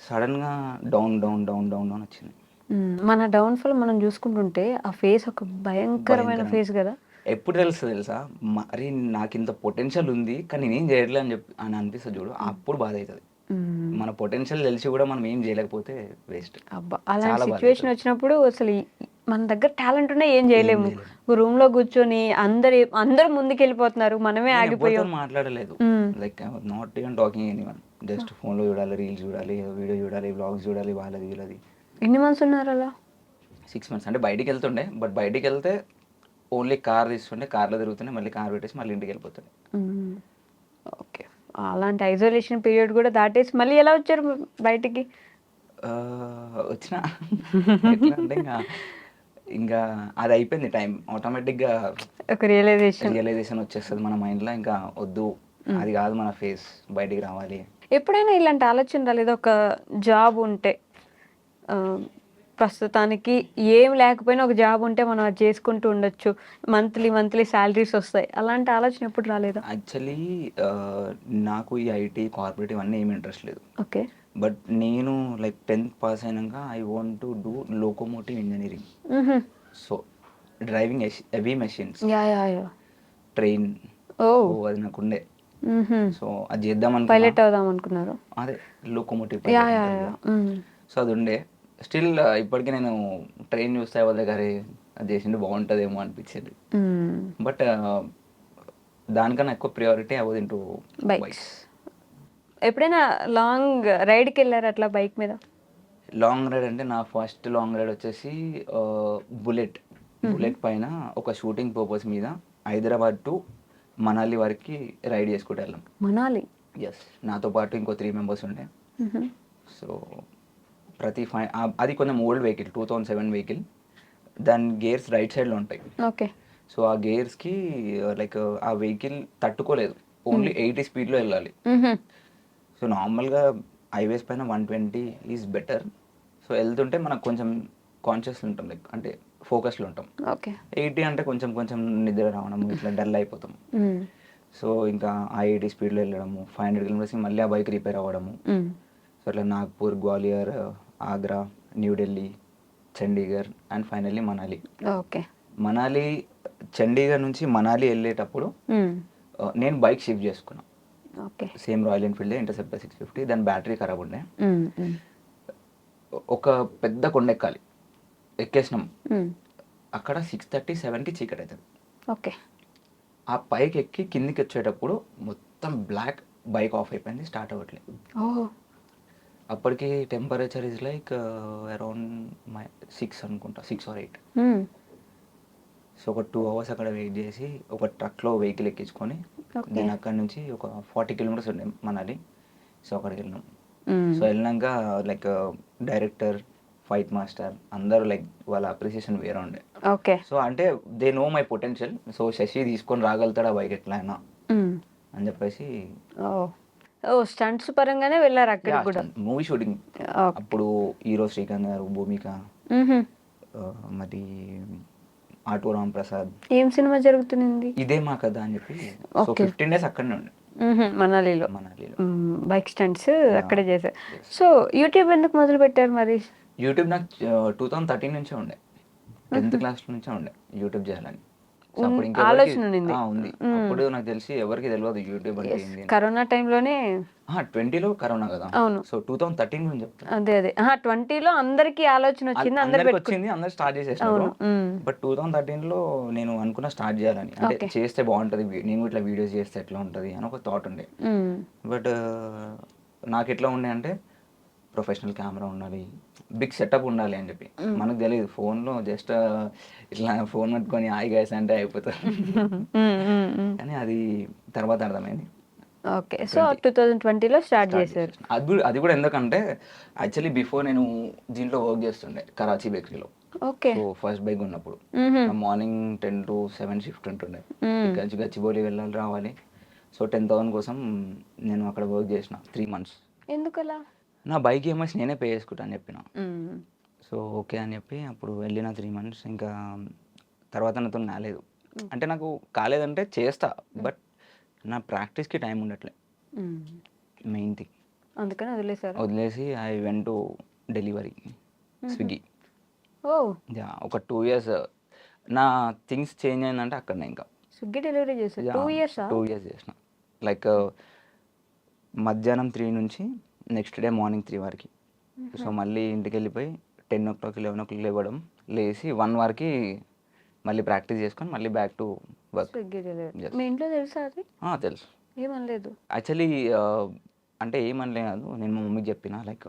సడన్గా down down down down down వచ్చింది. మన డౌన్‌ఫాల్ మనం చూసుకుంటుంటే ఆ ఫేస్ ఒక భయంకరమైన ఫేస్ కదా! ఎప్పుడు తెలుసా మరి నాకు ఇంత పొటెన్షియల్ ఉంది కానీ నేనేం చేయట్లేదు అని చెప్పి అని అనిపిస్తుంది చూడు అప్పుడు బాధ అవుతుంది. మన పొటెన్షియల్ తెలిసి కూడా మనం ఏం చేయలేకపోతే వేస్ట్. అబ్బా! అలాంటి చాలా బాధ సిట్యుయేషన్ అవుతుంది. వచ్చినప్పుడు అసలు మన దగ్గర టాలెంట్ ఉన్నా ఏం చేయలేము. చేయలేము. రూమ్‌లో కూర్చొని అందరూ ముందుకెళ్ళిపోతున్నారు. మనమే నేను ఆగిపోయాం. ఎవరితో మాట్లాడలేదు. Like not even talking anyone. Just ఫోన్లో చూడాలి, రీల్స్ చూడాలి, వీడియో చూడాలి, వ్లాగ్స్ చూడాలి, వాళ్ళది వీళ్ళది. ఎన్ని మంత్స్ ఉన్నారు అలా? 6 months అంటే బయటికి వెళ్తుండే. బట్ బయటికి వెళ్తే ఓన్లీ కార్ తీస్తుండే, కార్లో తిరుగుతుండే, మళ్ళీ కార్ పెట్టేసి మళ్ళీ ఇంటికి వెళ్ళిపోతుండే. ఓకే. అలాంటి ఐసోలేషన్ పీరియడ్ కూడా దాటేసి మళ్ళీ ఎలా వచ్చారు బయటికి? వచ్చిన ఎట్లా అంటే ఇంకా అది అయిపోయింది టైం ఆటోమేటిక్గా ఒక రియలైజేషన్. వచ్చేస్తుంది మన మైండ్లో. ఇంకా వద్దు అది కాదు మన ఫేస్, బయటికి రావాలి. ఎప్పుడైనా ఇలాంటి ఆలోచన రాలేదా? ఒక జాబ్ ఉంటే ప్రస్తుతానికి ఏం లేకపోయినా ఒక జాబ్ ఉంటే మనం అది చేసుకుంటూ ఉండొచ్చు, మంత్లీ శాలరీస్ వస్తాయి, అలాంటి ఆలోచన ఎప్పుడు రాలేదా? యాక్చువల్లీ నాకు ఈ ఐటీ కార్పొరేట్ ఇవన్నీ ఏమి ఇంట్రెస్ట్ లేదు. ఓకే. బట్ నేను లైక్ 10th పాస్ అయినాక I want to do locomotive engineering. So driving heavy machines, train, అది నాకు ఉండే. సో అది చేద్దాం పైలట్ అవుదాం అనుకున్నారు. అదే లోకోమోటివ్. సో అది ఉండే. స్టిల్ ఇప్పటికీ నేను ట్రైన్ చూస్తే వాళ్ళ దగ్గర అది చేసిండు బాగుంటుందేమో అనిపించింది. బట్ దానికన్నా ఎక్కువ priority I was into bikes. ఎప్పుడైనా లాంగ్ రైడ్కి వెళ్ళారు అట్లా బైక్ మీద? లాంగ్ రైడ్ అంటే నా ఫస్ట్ లాంగ్ రైడ్ వచ్చేసి బుల్లెట్ పైన ఒక షూటింగ్ పర్పస్ మీద హైదరాబాద్ టు మనాలి వరకు రైడ్ చేసుకుంటూ వెళ్ళాం. మనాలి? ఎస్. నాతో పాటు ఇంకో 3 members ఉండే. సో అది కొంచెం ఓల్డ్ వెహికల్, 2007 వెహికల్. దాని గేర్స్ రైట్ సైడ్లో ఉంటాయి. ఓకే. సో ఆ గేర్స్కి లైక్ ఆ వెహికల్ తట్టుకోలేదు, ఓన్లీ 80 స్పీడ్లో వెళ్ళాలి. సో నార్మల్గా హైవేస్ పైన 120 ఈజ్ బెటర్. సో వెళ్తుంటే మనకు కొంచెం కాన్షియస్లో ఉంటాం, లైక్ అంటే ఫోకస్లో ఉంటాం. ఓకే. 80 అంటే కొంచెం నిద్ర రావడం, ఇట్లా డల్ అయిపోతాం. సో ఇంకా ఆ 80 స్పీడ్లో వెళ్ళడము, 500 kilometers మళ్ళీ ఆ బైక్ రిపేర్ అవ్వడము. సో అట్లా Nagpur, Gwalior, Agra, New Delhi, Chandigarh and finally Manali. Okay. Manali, Chandigarh నుంచి మనాలి వెళ్ళేటప్పుడు నేను బైక్ షిఫ్ట్ చేసుకున్నాను. Okay. Same royal Enfield interceptor 650. దాని బ్యాటరీ ఖరాబ్ ఉండే. ఒక పెద్ద కొండ ఎక్కాలి, ఎక్కేసినాం. అక్కడ 6:30-7కి చీకటి అవుతుంది. ఓకే. ఆ పైకి ఎక్కి కిందికి వచ్చేటప్పుడు మొత్తం బ్లాక్, బైక్ ఆఫ్ అయిపోయింది, స్టార్ట్ అవ్వట్లేదు. అప్పటికి టెంపరేచర్ ఇస్ లైక్ అరౌండ్ 6 అనుకుంటా, 6 or 8. సో ఒక 2 hours అక్కడ వెయిట్ చేసి ఒక ట్రక్లో వెహికల్ ఎక్కించుకొని దీని అక్కడి నుంచి ఒక 40 kilometers ఉండే మనాలి. సో అక్కడికి వెళ్ళినాం. సో వెళ్ళినాక లైక్ డైరెక్టర్, ఫైట్ మాస్టర్ అందరూ లైక్ వాళ్ళ అప్రిసియేషన్ వేరే ఉండే. ఓకే. సో అంటే they know my potential. So Shashi తీసుకొని రాగలుగుతాడా బైక్ ఎట్లా అయినా అని చెప్పేసి స్టంట్స్ పరంగానే వెళ్ళారు అక్కడికి కూడా. మూవీ షూటింగ్ అప్పుడు హీరో శ్రీకాంత్ గారు, భూమిక, మరి ఆటో రామ్ ప్రసాద్. ఏం సినిమా జరుగుతుంది? ఇదే మా కదా అని చెప్పి. సో 15 days అక్కడనే ఉండే మనాలిలో బైక్ స్టంట్స్ అక్కడే చేశారు. సో యూట్యూబ్ ఎందుకు మొదలు పెట్టారు మరి? యూట్యూబ్ నాకు 2013 నుంచే ఉండే, 10th class నుంచే ఉండే యూట్యూబ్ చేయాలని. సో అప్పుడు ఆలోచన ఉన్నింది. ఉంది. అప్పుడు నాకు తెలిసి ఎవరికి తెలియదు యూట్యూబ్ అంటే ఏంది అని. కరోనా టైంలోనే 20లో కరోనా కదా. అవును. సో 2013 గురించి చెప్తాను. అదే 20లో అందరికి ఆలోచన వచ్చింది, అందరికి వచ్చింది, అందరు స్టార్ట్ చేసేసారు. అవును. బట్ 2013లో నేను అనుకున్న స్టార్ట్ చేయాలని, అంటే Okay. చేస్తే బాగుంటది, నేను ఇట్లా వీడియోస్ చేస్తే ఎట్లా ఉంటది అని ఒక థాట్ ఉండే. బట్ నాకు ఎట్లా ఉండే అంటే ప్రొఫెషనల్ కెమెరా ఉండాలి, బిగ్ సెటప్ ఉండాలి అని చెప్పి. మనకు తెలియదు ఫోన్లో జస్ట్ ఇట్లా ఫోన్ పట్టుకొని హాయ్ గైస్ అంటే అయిపోతుంది. కానీ అది తర్వాత అర్థమైంది. ఓకే. సో 2020లో స్టార్ట్ చేశారు. అది కూడా ఎందుకంటే యాక్చువల్లీ బిఫోర్ నేను దీంట్లో వర్క్ చేస్తుండే కరాచీ బేకరీలో. ఓకే. సో ఫస్ట్ బైక్ ఉన్నప్పుడు మార్నింగ్ 10 to 7 షిఫ్ట్ ఉంటుండే. ఇక్కడ నుంచి గచ్చిబౌలి వెళ్ళాలి రావాలి. సో 10,000 కోసం నేను అక్కడ వర్క్ చేసిన 3 months. ఎందుకలా? నా బైక్ ఈఎంఐస్ నేనే పే చేసుకుంటా అని చెప్పిన. సో ఓకే అని చెప్పి అప్పుడు వెళ్ళిన 3 months. ఇంకా తర్వాత నాతో కాలేదు. అంటే నాకు కాలేదంటే చేస్తా, బట్ నా ప్రాక్టీస్కి టైం ఉండట్లే, మెయిన్ థింగ్. అందుకని వదిలేసి I went to delivery, Swiggy. ఓ ఒక 2 years నా థింగ్స్ చేంజ్ అయిందంటే అక్కడనే. ఇంకా స్విగ్గీ డెలివరీ చేశారు 2 years? 2 years చేసిన. లైక్ మధ్యాహ్నం 3 నుంచి నెక్స్ట్ డే మార్నింగ్ 3 వరకు. సో మళ్ళీ ఇంటికి వెళ్ళిపోయి 10 o'clock 11 o'clock లేవడం, లేచి 1 వరకు మళ్ళీ ప్రాక్టీస్ చేసుకొని మళ్ళీ back to work. Swiggy delivery మీ ఇంట్లో తెలుసా అది? తెలుసు. ఏమనలేదు? యాక్చువల్లీ అంటే ఏమనలే కాదు, నేను మా మమ్మీకి చెప్పిన లైక్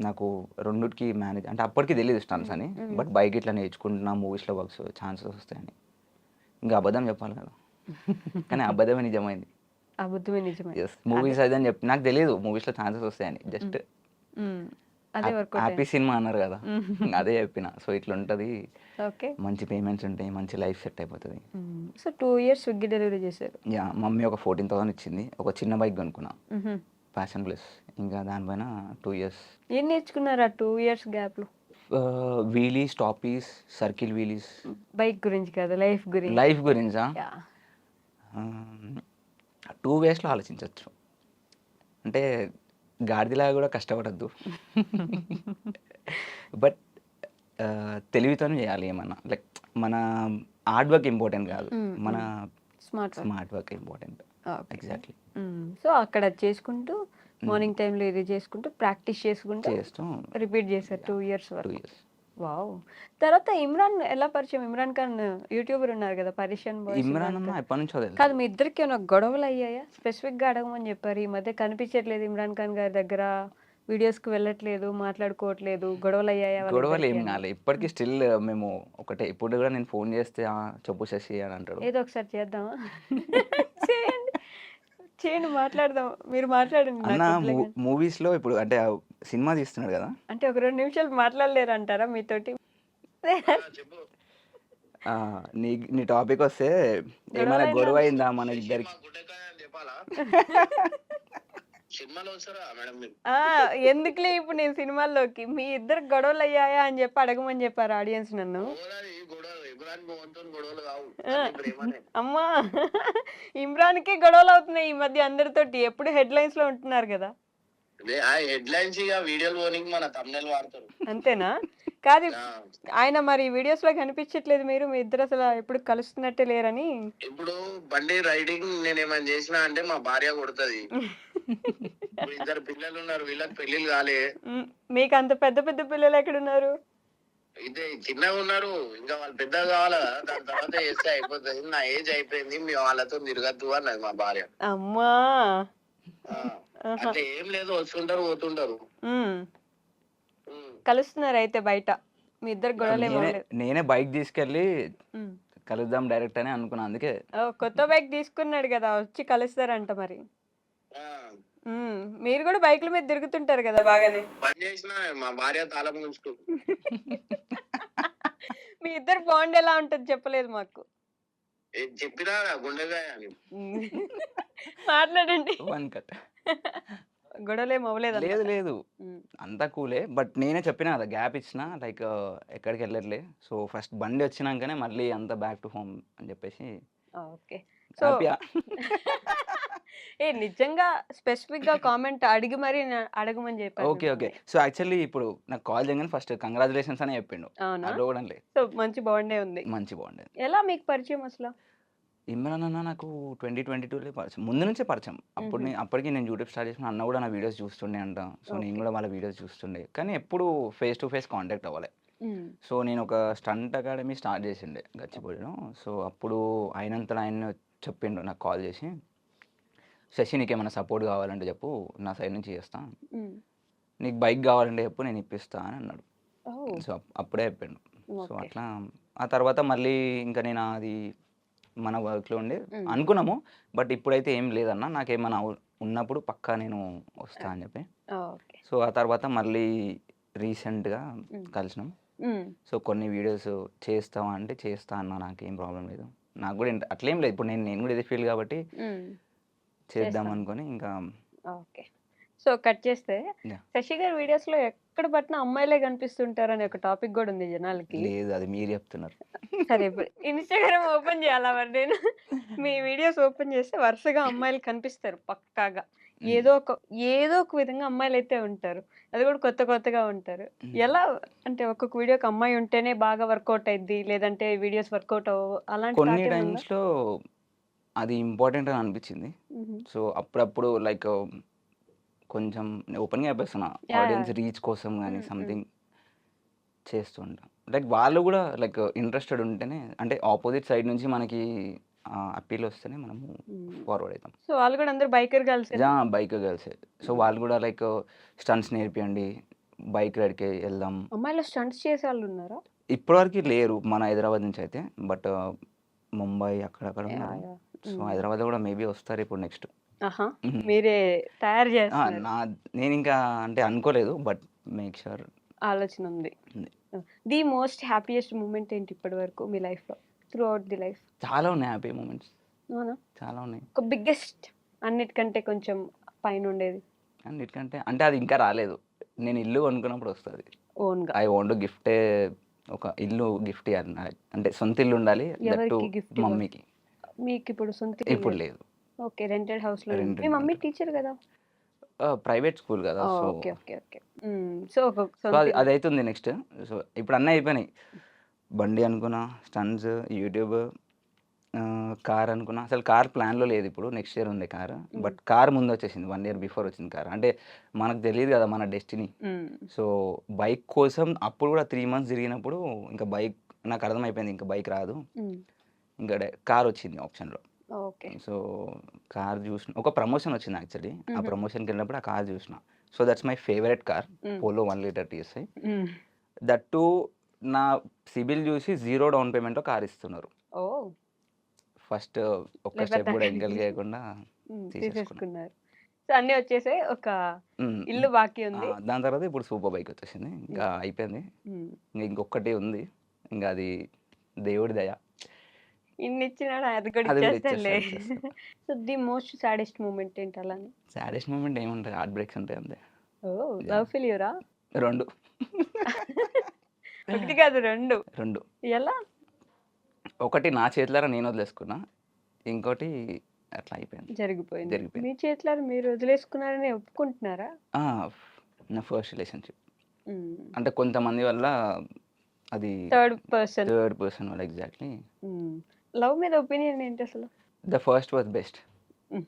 నాకు రెండుకి మేనేజ్, అంటే అప్పటికి తెలియదు స్టన్స్ అని, బట్ బైక్ ఇట్లా నేర్చుకుంటున్నా, మూవీస్లో వర్క్స్ ఛాన్సెస్ వస్తాయని. ఇంకా అబద్ధం చెప్పాలి కదా, కానీ అబద్ధమే నిజమైంది. అబద్ధమే నిజమే. మూవీస్ అది అని చెప్పి నాకు తెలియదు మూవీస్లో ఛాన్సెస్ వస్తాయని. జస్ట్ హ్యాపీ సినిమా అన్నారు కదా, అదే చెప్పిన. సో ఇట్లా ఉంటుంది, ఓకే, మంచి పేమెంట్స్ ఉంటాయి, మంచి లైఫ్ సెట్ అయిపోతుంది. సో 2 years స్విగ్గీ డెలివరీ చేశారు. మమ్మీ ఒక 14,000 ఇచ్చింది, ఒక చిన్న బైక్ కొనుక్కున్నా, ప్యాషన్ ప్లస్. ఇంకా దానిపైన 2 years. ఏం నేర్చుకున్నారు ఆ 2 years గ్యాప్లో? వీలీస్, టాపీస్, సర్కిల్ వీలీస్. బైక్ గురించి కాదు, లైఫ్ గురించి. లైఫ్ గురించా? 2 waysలో ఆలోచించవచ్చు. అంటే గాడిదిలాగా కూడా కష్టపడద్దు, బట్ తెలివితోనే చేయాలి ఏమన్నా. లైక్ మన హార్డ్ వర్క్ ఇంపార్టెంట్ కాదు, మన smart work important. Exactly. So అక్కడ చేసుకుంటూ మార్నింగ్ టైంలో ఇది చేసుకుంటూ ప్రాక్టీస్ చేస్తూ రిపీట్ చేశారు 2 years వరకు. 2 years. వావ్. తర్వాత ఇమ్రాన్ ఎలా పరిచయం? ఇమ్రాన్ ఖాన్ యూట్యూబర్ ఉన్నారు కదా, పరిషన్ బాయ్స్. ఇమ్రాన్ అన్న ఎప్పటి నుంచో తెలుసు. కాదు, మీ ఇద్దరికి ఏమైనా గొడవలు అయ్యాయా? స్పెసిఫిక్గా అడగమని చెప్పారు. ఈ మధ్య కనిపించట్లేదు ఇమ్రాన్ ఖాన్ గారి దగ్గర, వీడియోస్కి వెళ్ళట్లేదు, మాట్లాడుకోవట్లేదు. గొడవలు అయ్యాయా? గొడవలు ఏం కాలేదు ఇప్పటికీ. స్టిల్ మేము ఒకటే. ఇప్పుడు కూడా నేను ఫోన్ చేస్తే చెప్పు శశి అని అంటాడు. ఏదో ఒకసారి చేద్దామా? చేయండి, మాట్లాడదాం. మీరు మాట్లాడండి. అన్న మూవీస్లో ఇప్పుడు అంటే సినిమా తీస్తున్నాడు కదా, అంటే ఒక 2 నిమిషాలు మాట్లాడలేరు అంటారా మీతోటి? నీ టాపిక్ వస్తే ఏమైనా గొడవ అయిందా మన ఇద్దరికి? ఎందుకులే ఇప్పుడు నేను సినిమాల్లోకి. మీ ఇద్దరు గొడవలు అయ్యాయా అని చెప్పి అడగమని చెప్పారు ఆడియన్స్ నన్ను. అమ్మా, ఇమ్రాన్కి గొడవలు అవుతున్నాయి ఈ మధ్య అందరితోటి. ఎప్పుడు హెడ్లైన్స్ లో ఉంటున్నారు కదా. అంతేనా? కాదు, ఆయన మరి వీడియోస్ లో కనిపించట్లేదు. మీరు మీ ఇద్దరు అసలు ఎప్పుడు కలుస్తున్నట్టే లేరని. ఇప్పుడు బండి రైడింగ్ నేనేమని చేసినా అంటే మా భార్య కొడుతుంది. 2 పిల్లలు ఉన్నారు, వీళ్ళకి పెళ్లిళ్ళు కాలే. మీకు అంత పెద్ద పెద్ద పిల్లలు ఎక్కడున్నారు? ఇదే చిన్నగా ఉన్నారు, ఇంకా వాళ్ళు పెద్దగా కావాలా కదా, దాని తర్వాత చేస్తే అయిపోతుంది. నా ఏజ్ అయిపోయింది, మీ వాళ్ళతో తిరగద్దు అన్నది మా భార్య. అమ్మా, అంటే ఏం లేదు, వస్తుంటారు పోతుంటారు. కలుస్తున్నారు అయితే బయట మీ ఇద్దరు గొడవలు? నేనే బైక్ తీసుకెళ్ళి కలుద్దాం డైరెక్ట్ అని అనుకున్నా. అందుకే కొత్త బైక్ తీసుకున్నాడు కదా, వచ్చి కలుస్తారంట మరి. మీరు కూడా బైక్ల మీద తిరుగుతుంటారు కదా బాగానే. పని చేసిన మా భార్య తాళం ఉంచుకో. మీ ఇద్దరు బాండ్ ఎలా ఉంటుంది చెప్పలేదు మాకు. చెప్పినా గుండెగాయ అని. మాట్లాడండి. One cut. గొడవలేం అవ్వలేదు? లేదు లేదు, అంతా కూలే. బట్ నేనే చెప్పినా కదా, గ్యాప్ ఇచ్చిన, లైక్ ఎక్కడికి వెళ్ళట్లే. సో ఫస్ట్ బండి వచ్చినాకనే మళ్ళీ అంతా బ్యాక్ టు హోమ్ అని చెప్పేసి. ఓకే. సో హ్యాపీయా? ఏ నిజంగా స్పెసిఫిక్‌గా కామెంట్ అడిగి మరి అడగమని చెప్పారు ఓకే. ఓకే. మిమ్మల్ని. సో, యాక్చువల్లీ ఇప్పుడు నాకు కాల్ చేయగానే ఫస్ట్ కంగ్రాచ్యులేషన్స్ అనే చెప్పిండు. అవునా? అడగడం లేదు. సో మంచి బాండే ఉంది. మంచి బాగుండేది. ఎలా మీకు పరిచయం అసల? ఇమ్రాన్ అన్న నాకు 2022లో పరిచయం. ముందు నుంచే పరిచయం. హుహు. అప్పటికి నేను యూట్యూబ్ స్టార్ట్ చేసిన అన్న కూడా నా వీడియోస్ చూస్తుండే అంట. సో, నేను ఓకే. కూడా వాళ్ళ వీడియోస్ చూస్తుండే. కానీ ఎప్పుడు ఫేస్ టు ఫేస్ కాంటాక్ట్ అవ్వలే. హ్మ్. సో, నేను ఒక స్టంట్ అకాడమీ స్టార్ట్ చేసిండే గచ్చిబౌలిలో. సో, అప్పుడు ఆయనంతట ఆయన చెప్పిండు నాకు కాల్ చేసి, "శశి నీకేమైనా సపోర్ట్ కావాలంటే చెప్పు. నా సైడ్ నుంచి చేస్తా. హ్మ్. నీకు బైక్ కావాలంటే చెప్పు నేను ఇప్పిస్తా" అని అన్నాడు. ఓహ్! సో, అప్పుడే చెప్పిండు. So, okay. అట్లా ఆ తర్వాత మళ్ళీ ఇంకా నేను అది మన వర్క్‌లో ఉండి హ్మ్. అనుకున్నాము. బట్ ఇప్పుడైతే ఏం లేదన్న. నాకేమన్నా ఉన్నప్పుడు పక్కా నేను వస్తా అని చెప్పి. ఓకే. సో, ఆ తర్వాత మళ్ళీ రీసెంట్‌గా హ్మ్. కలిసినాం. హ్మ్. సో, కొన్ని వీడియోస్ చేస్తావా అంటే, చేస్తా అన్న నాకేం ప్రాబ్లమ్ లేదు. నాకు కూడా అట్లేం లేదు. ఇప్పుడు నేను కూడా ఇదే ఫీల్డ్ కాబట్టి హ్మ్. చేద్దాం చేస్తాం. అనుకోని ఇంకా ఓకే. సో కట్ చేస్తే యాహ్! శశి గారి వీడియోస్‌లో ఎక్కడ పట్టినా అమ్మాయిలే కనిపిస్తుంటారనే ఒక టాపిక్ గూడా ఉంది జనాలకి. లేదు అది మీరు చెప్తున్నారు. సరే ఇప్పుడు ఇన్‌స్టాగ్రామ్ ఓపెన్ చేయాలా మరి నేను? మీ వీడియోస్ ఓపెన్ చేస్తే వరుసగా అమ్మాయిలు కనిపిస్తారు పక్కాగా. హ్మ్. ఏదో ఒక విధంగా అమ్మాయిలైతే ఉంటారు. అది కూడా కొత్త కొత్తగా ఉంటారు. హ్మ్. ఎలా అంటే ఒక్కొక్క వీడియోకి అమ్మాయి ఉంటేనే బాగా వర్కౌట్ అయిద్ది. లేదంటే వీడియోస్ వర్కౌట్ అవ్వవు. అలాంటి కొన్ని థాట్ ఏమన్నా ఉందా? టైమ్స్‌లో అది ఇంపార్టెంట్ అని అనిపించింది. హుహు. సో, అప్పుడప్పుడు లైక్ కొంచెం ఓపెన్‌గా చెప్పేస్తున్నా. యాహ్! Audience yeah! రీచ్ కోసం గాని హ్మ్. హ్మ్. సంథింగ్ చేస్తూ ఉంటాం. లైక్ వాళ్ళు కూడా లైక్ ఇంట్రెస్టెడ్ ఉంటేనే అంటే ఆపోజిట్ సైడ్ నుంచి మనకి అప్పీల్ వస్తేనే మనము హ్మ్. ఫార్వర్డ్ అయితాం. సో వాళ్ళు కూడా అందరూ బైకర్ గర్ల్సేనా? బైక్ గర్ల్సే. సో, హ్మ్. వాళ్ళు కూడా లైక్ స్టంట్స్ నేర్పియండి. బైక్ రైడ్‌కి ఎళ్దాం. అమ్మాయిలో స్టంట్స్ చేసేవాళ్ళున్నారా? ఇప్పటివరకు లేరు మన హైదరాబాద్ నుంచి అయితే. బట్ ముంబై అక్కడక్కడ ఉన్నారు. యాహ్! యాహ్! సో, హ్మ్. హైదరాబాద్‌లో కూడా మేబీ వస్తారు ఇప్పుడు నెక్స్ట్. ఆహా! హ్మ్. మీరే తయారు ఆ! చేస్తున్నారు. నేనింకా అంటే అనుకోలేదు. బట్ మేక్ ష్యూర్ ఆలోచన ఉంది. ఉంది. ది మోస్ట్ హ్యాపీయెస్ట్ మూమెంట్ ఏంటి ఇప్పటి వరకు మీ లైఫ్‌లో? Through out the life. చాలా ఉన్నాయి హ్యాపీ మూమెంట్స్. అవునా? చాలా ఉన్నాయి. ఒక బిగ్గెస్ట్ అన్నిటికంటే కొంచెం పైనుండేది అన్నిటికంటే అంటే అది ఇంకా రాలేదు. నేను ఇల్లు కొనుక్కున్నప్పుడు వస్తది. ఓన్‌గా. ఐ వాంట్ టు గిఫ్ట్ ఒక ఇల్లు గిఫ్ట్ ఇయ్యాలి. అంటే సొంత ఇల్లు ఉండాలి. దట్ టూ ఎవరికి గిఫ్ట్ ఇవ్వాలి? మమ్మీకి. మీకిప్పుడు సొంత ఇల్లు ఇప్పుడు లేదు. లేదు. ఓకే. రెంటెడ్ హౌస్‌లో మీ రెంటెడ్‌లో మమ్మీ ఉంటాను. టీచర్ గదా! ప్రైవేట్ స్కూల్ కదా! So, okay. ఓకే. ఓకే. హ్మ్. సో ఒక సో సొంత అది ఇల్లు. అదైతుంది నెక్స్ట్. సో, ఇప్పుడు అన్నీ అయిపోయినాయి. బండి అనుకున్నా, స్టంట్స్, యూట్యూబ్, కార్ అనుకున్నా. అసలు కార్ ప్లాన్‌లో లేదు ఇప్పుడు. నెక్స్ట్ ఇయర్ ఉంది కారు. హ్మ్. బట్ కార్ ముందొచ్చేసింది. 1 ఇయర్ బిఫోర్ వచ్చింది కార్. అంటే మనకు తెలీదు కదా మన డెస్టినీ. హ్మ్. సో, బైక్ కోసం అప్పుడు కూడా 3 మంత్స్ తిరిగినప్పుడు ఇంకా బైక్ నాకు అర్థమైపోయింది. ఇంక బైక్ రాదు. హ్మ్. ఇంకా కార్ వచ్చింది ఆప్షన్‌లో. ఓకే. సో, కార్ చూసిన ఒక ప్రమోషన్ వచ్చింది యాక్చువల్లీ. ఆ హుహు. ప్రమోషన్‌కెళ్ళినప్పుడు ఆ కార్ చూసిన. So, that's my favourite car. Hmm. Polo 1 litre TSI. Hmm. That too నా సిబిల్ చూసి 0 డౌన్ పేమెంట్‌తో కార్ ఇస్తున్నారు. ఓహ్! ఫస్ట్ ఒక్క లేకపోతే స్టెప్ కూడా ఎంకరేజ్ చేయకుండా తీసేసుకున్నా. తీసేసుకున్నారు. సో అన్నీ వచ్చేసాయి. ఒక హ్మ్. ఇల్లు బాకీ ఉంది. దాని తర్వాత ఇప్పుడు సూపర్ బైక్ వచ్చేసింది. ఇంకా హ్మ్. అయిపోయింది. హ్మ్. ఇంకొక్కటి ఉంది. ఇంక అది దేవుడి దయ. ఇన్నిచ్చినాడు అది కూడా అది కూడా ఇచ్చేస్తాడులే. ఇచ్చేస్తాడు. So the most saddest moment ఏంటి అలానే? సాడెస్ట్ మూమెంట్ ఏముంటాయి హార్ట్ బ్రేక్స్ ఉంటాయి అంతే. ఓహ్! యాహ్! లవ్ ఫెయిల్యూరా? 2 ఒకటి కాదు 2. 2 ఎలా? ఒకటి నా చేతులారా నేను వదిలేసుకున్నా. ఇంకోటి అట్లా అయిపోయింది. జరిగిపోయింది. జరిగిపోయింది. మీ చేతులారా మీరు వదిలేసుకున్నారని ఒప్పుకుంటున్నారా? ఆ! నా ఫస్ట్ రిలేషన్‌షిప్. హ్మ్. అంటే కొంతమంది వల్ల అది థర్డ్ పర్సన్. థర్డ్ పర్సన్ వల్ల ఎగ్జాక్ట్‌లీ. హ్మ్. లవ్ మీద ఒపీనియన్ ఏంటసలు? The first was best. Hmm.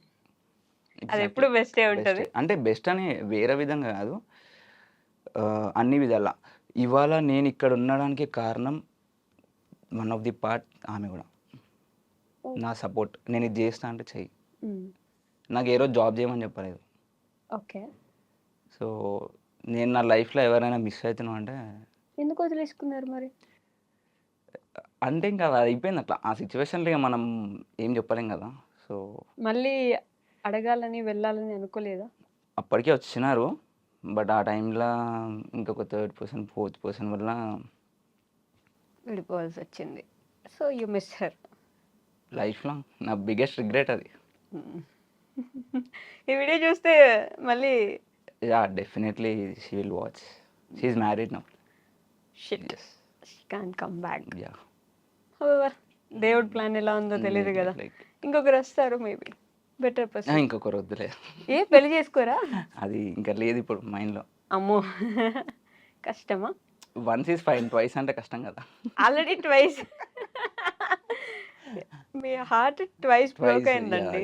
Exactly. అదెప్పుడు బెస్టే బెస్టే. ఉంటది. అంటే బెస్ట్ అని వేరే విధంగా కాదు. అన్ని విధాలా. ఇవాళ నేను ఇక్కడ ఉండడానికి కారణం వన్ ఆఫ్ ది పార్ట్ ఆమె కూడా. ఓహ్! నా సపోర్ట్. నేను ఇది చేస్తా అంటే చెయ్యి. హ్మ్. నాకు ఏ రోజు జాబ్ చేయమని చెప్పలేదు. ఓకే. సో, నేను నా లైఫ్‌లో ఎవరైనా మిస్ అవుతున్నాం అంటే ఎందుకు వదిలేసుకున్నారు మరి? అంటే ఇంకా అది అయిపోయింది అట్లా. ఆ సిట్యుయేషన్‌లో ఇక మనం ఏం చెప్పలేం కదా! సో, మళ్ళీ అడగాలని, వెళ్ళాలని అనుకోలేదా? అప్పటికే వచ్చినారు. బట్ ఆ టైంలో ఇంకొక థర్డ్ పర్సన్, ఫోర్త్ పర్సన్ వల్ల విడిపోవాల్సొచ్చింది. So you miss her. లైఫ్‌లో నా బిగ్గెస్ట్ రిగ్రెట్ అది. హ్మ్. ఈ వీడియో చూస్తే మళ్ళీ yeah! Definitely she will watch. She is married now. Shit. Yes. She can't come back. Yeah! However దేవుడి ప్లాన్ ఎలా ఉందో తెలీదు గదా! లైక్ ఇంకొకరు వస్తారు మేబీ బెటర్ పర్సన్. ఇంకొకరు వద్దులే, ఏ పెళ్లి చేసుకోరా? అది ఇంకా లేదు ఇప్పుడు మైండ్లో. అమ్మో కష్టమా? వన్స్ ఈజ్ ఫైన్, ట్వైస్ అంటే కష్టం కదా. ఆల్రెడీ ట్వైస్ మీ హార్ట్ ట్వైస్ బ్రోక్ Twice, అయిందండి.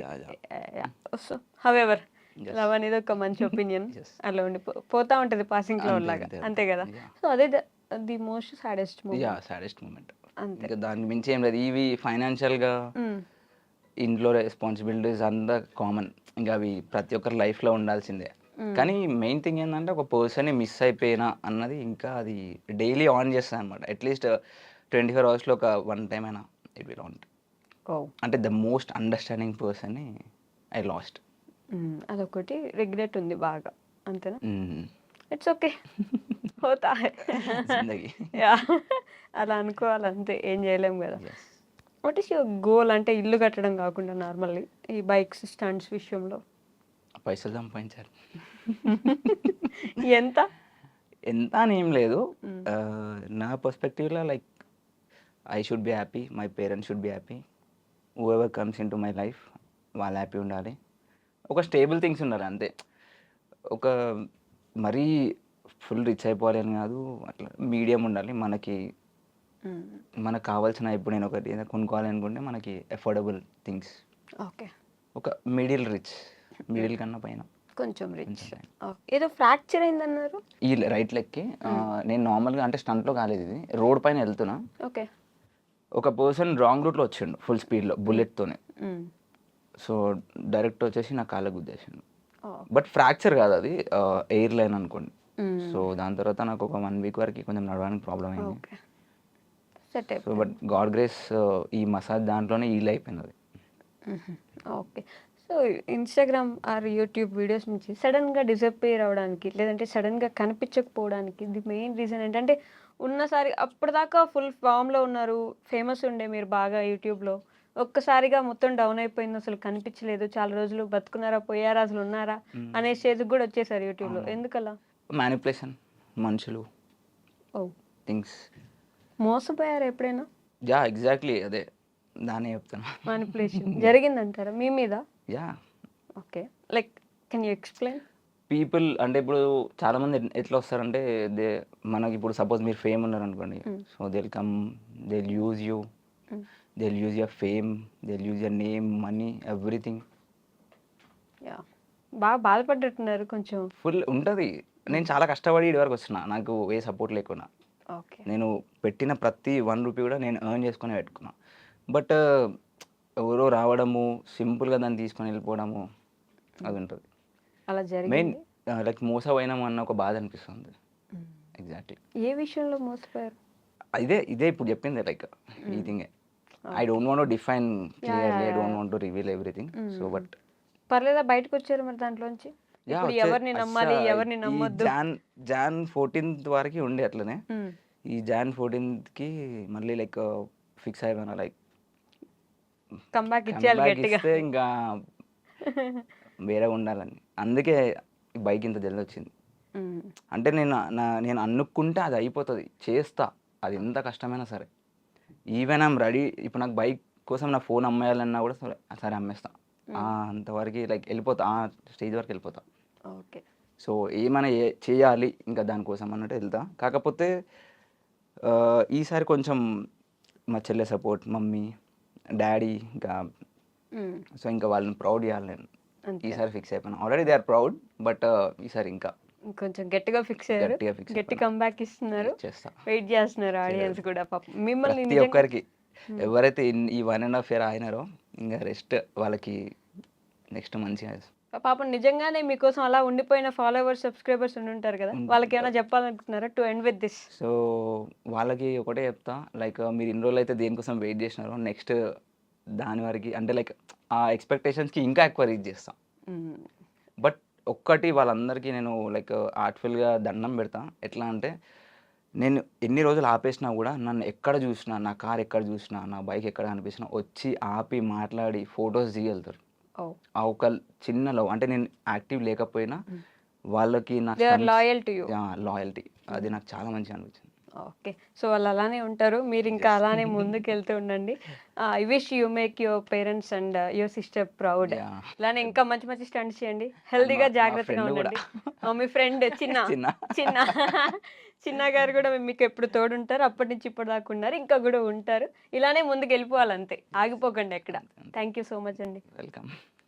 yeah. So however Yes. Love అనేది ఒక మంచి ఒపీనియన్. Yes. అలా ఉండి పోతా ఉంటది పాసింగ్ క్లౌడ్ అంతే, లాగా, అంతే. అంతే కదా. Yeah. సో అదే the most saddest yeah, moment. Saddest moment. అంతే. ఇంకా దానికి మించి ఏం లేదు. ఇవి ఫైనాన్షియల్గా ఇంట్లో రెస్పాన్సిబిలిటీస్ అంతా కామన్, ఇంకా అవి ప్రతి ఒక్కరి లైఫ్లో ఉండాల్సిందే. కానీ మెయిన్ థింగ్ ఏంటంటే ఒక పర్సన్ని మిస్ అయిపోయినా అన్నది ఇంకా అది డైలీ ఆన్ చేస్తాను అనమాట. అట్లీస్ట్ 24 అవర్స్లో ఒక 1 టైం అయినా ఇట్ విల్ ఆన్. ఓ అంటే ద మోస్ట్ అండర్స్టాండింగ్ పర్సన్ని ఐ లాస్ట్. అదొకటి రిగ్రెట్ ఉంది బాగా, అంతేనా? ఇట్స్ ఓకే హోతా హై. జిందగీ. యా అలా అనుకోవాలి అంతే, ఏం చేయలేం కదా. What is your goal? అంటే ఇల్లు కట్టడం కాకుండా నార్మల్లీ ఈ బైక్స్ స్టంట్స్ విషయంలో పైసలు సంపాదించాలి. ఎంత ఎంత అని ఏం లేదు. నా పర్స్పెక్టివ్లో like I should be happy, my parents should be happy, whoever comes into my life వాళ్ళు హ్యాపీ ఉండాలి. ఒక స్టేబుల్ థింగ్స్ ఉండాలి అంతే. ఒక మరీ ఫుల్ రిచ్ అయిపోవాలి అని కాదు, అట్లా మీడియం ఉండాలి. మనకు కావాల్సిన, ఇప్పుడు నేను ఒకటి ఏదైనా కొనుక్కోవాలి అనుకుంటే మనకి అఫోర్డబుల్ థింగ్స్. ఓకే, ఒక మిడిల్ రిచ్, మిడిల్ కన్నా పైన కొంచెం రిచ్. కొంచెం పైన. ఏదో ఫ్రాక్చర్ అయిందన్నారు. ఈ రైట్ లెక్కి నేను నార్మల్గా అంటే స్టంట్లో కాలేదు, ఇది రోడ్ పైన వెళ్తున్నా. ఓకే. ఒక పర్సన్ రాంగ్ రూట్లో వచ్చిండు ఫుల్ స్పీడ్లో బుల్లెట్తోనే. సో డైరెక్ట్ వచ్చేసి నా కాళ్ళకు గుద్దేసిండు. బట్ ఫ్రాక్చర్ కాదు, అది ఎయిర్ లైన్ అనుకోండి. సో దాని తర్వాత నాకు ఒక 1 వీక్ వరకు కొంచెం నడవడానికి ప్రాబ్లం అయింది. సో బట్ గాడ్ గ్రేస్ ఈ మసాజ్ దాంట్లోనే హీల్ అయిపోయింది. Okay. So Instagram are YouTube videos నుంచి సడన్గా డిసప్పేర్ అవ్వడానికి, లేదంటే సడన్గా కనిపించకపోవడానికి ది మెయిన్ రీజన్ ఏంటంటే, ఉన్నసారి అప్పటిదాకా ఫుల్ ఫామ్లో ఉన్నారు, ఫేమస్ ఉండే మీరు బాగా యూట్యూబ్లో, ఒక్కసారిగా మొత్తం డౌన్ అయిపోయింది, అసలు కనిపించలేదు, చాలా రోజులు బతుకున్నారా పోయారా అసలు ఉన్నారా అనే స్టేజ్కి కూడా వచ్చేసారు యూట్యూబ్లో. ఎందుకలా? మ్యానిపులేషన్, మనుషులు, థింగ్స్. మోసపోయారు ఎప్పుడైనా? యా, ఎగ్జాక్ట్లీ అదే దానే చెప్తాను. మ్యానిపులేషన్ జరిగిందంటారా మీ మీద? Yeah. Okay, like can you explain? People అంటే ఇప్పుడు చాలామంది ఎట్లా వస్తారంటే, మనకి ఇప్పుడు సపోజ్ మీరు ఫేమ్ ఉన్నారు అనుకోండి, so they'll come, they'll use you, they'll use your fame, they'll use your name, money, everything. Yeah, బాగా బాధపడ్డట్టున్నారు కొంచెం. ఫుల్ ఉంటుంది. నేను చాలా కష్టపడి ఇటు వరకు వస్తున్నా, నాకు ఏ సపోర్ట్ లేకున్నా. ఓకే. నేను పెట్టిన ప్రతి 1 రూపీ కూడా నేను ఎర్న్ చేసుకొని పెట్టుకున్నా. బట్ ఎవరో రావడము, సింపుల్గా దాన్ని తీసుకొని వెళ్ళిపోవడము, అది ఉంటుంది. అలా మెయిన్ జరిగింది. లైక్ మోసపోయినాము అన్న ఒక బాధ అనిపిస్తుంది. ఎగ్జాక్ట్లీ. ఏ విషయంలో మోసపోయారు? ఇదే ఇప్పుడు చెప్పింది, లైక్ ఈ థింగే. I don't want to define clearly, I don't want to reveal everything. So but పర్లేదా, బయటకు వచ్చారు మరి దాంట్లోంచి? ఇప్పుడు ఎవరిని నమ్మాలి, ఎవరిని నమ్మొద్దు? జాన్ 14th వరకు ఉండే అట్లనే. ఈ జాన్ 14th మళ్ళీ లైక్ ఫిక్స్ అయిపోయినా, లైక్ కంబ్యాక్ ఇచ్చేయాలి గట్టిగా. ఇస్తే ఇంకా వేరే ఉండాలని. అందుకే ఈ బైక్ ఇంత జల్ది వచ్చింది. అంటే నేను అనుకుంటే అది అయిపోతుంది, చేస్తా, అది ఎంత కష్టమైనా సరే. Even I'm ready. ఇప్పుడు నాకు బైక్ కోసం నా ఫోన్ అమ్మేయాలన్నా కూడా సరే అమ్మేస్తా. అంతవరకు లైక్ వెళ్ళిపోతా, ఆ స్టేజ్ వరకు వెళ్ళిపోతా. ఓకే. సో ఏమైనా చేయాలి ఇంకా దానికోసం అన్నట్టు వెళ్తా. కాకపోతే ఈసారి కొంచెం మా చెల్లె సపోర్ట్, మమ్మీ, డాడీ, ఇంకా సో ఇంకా వాళ్ళని ప్రౌడ్ చేయాలి నేను. ఈసారి ఫిక్స్ అయిపోయినా. Already they are proud, but ఈసారి ఇంకా కొంచెం గట్టిగా ఫిక్స్ అయ్యారు, గట్టి కంబ్యాక్ ఇస్తున్నారు, చేస్తా, వెయిట్ చేస్తున్నారు ఆడియన్స్ కూడా. పాపం మిమ్మల్ని ప్రతి ఒక్కరికి ఎవరైతే ఈ 1.5 year అయినారో ఇంకా రెస్ట్ వాళ్ళకి నెక్స్ట్ మంచిగా. పాపం నిజంగానే మీకోసం అలా ఉండిపోయిన ఫాలోవర్స్, సబ్స్క్రైబర్స్ ఉంటారు కదా, వాళ్ళకి ఏమైనా చెప్పాలనుకుంటున్నారా to end with this? So వాళ్ళకి ఒకటే చెప్తా, లైక్ మీరు ఇన్ని రోజులు అయితే దేనికోసం వెయిట్ చేసినారో, నెక్స్ట్ దాని వరకు అంటే లైక్ ఆ ఎక్స్పెక్టేషన్స్కి ఇంకా ఎక్కువ రీచ్ చేస్తాం. బట్ ఒక్కటి వాళ్ళందరికీ నేను లైక్ ఆర్ట్ఫుల్గా దండం పెడతా. ఎట్లా అంటే, నేను ఎన్ని రోజులు ఆపేసినా కూడా నన్ను ఎక్కడ చూసినా, నా కార్ ఎక్కడ చూసినా, నా బైక్ ఎక్కడ కనిపించినా వచ్చి ఆపి మాట్లాడి ఫొటోస్ తీయగలుగుతారు. ఆ ఒక చిన్న లవ్, అంటే నేను యాక్టివ్ లేకపోయినా వాళ్ళకి నా లాయల్టీ, లాయల్టీ, అది నాకు చాలా మంచిగా అనిపించింది. ఓకే. సో, వాళ్ళు అలానే ఉంటారు. మీరు ఇంకా అలానే ముందుకెళ్తూ ఉండండి. I wish you make your parents and your sister proud. Yeah! ఇలానే ఇంకా మంచి మంచి స్టంట్స్ చేయండి. అండ్ హెల్తీగా మా జాగ్రత్తగా ఫ్రెండ్ గూడా. ఉండండి. మీ ఫ్రెండ్ చిన్న చిన్న. చిన్న చిన్న గారు కూడా మీకెప్పుడు తోడుంటారు. అప్పటి నుంచి ఇప్పటిదాకా ఉన్నారు. ఇంకా కూడా ఉంటారు. ఇలానే ముందుకెళ్ళిపోవాలంతే. ఆగిపోకండి ఎక్కడ. అంతే. థ్యాంక్ యూ సో మచ్ అండి. వెల్కమ్.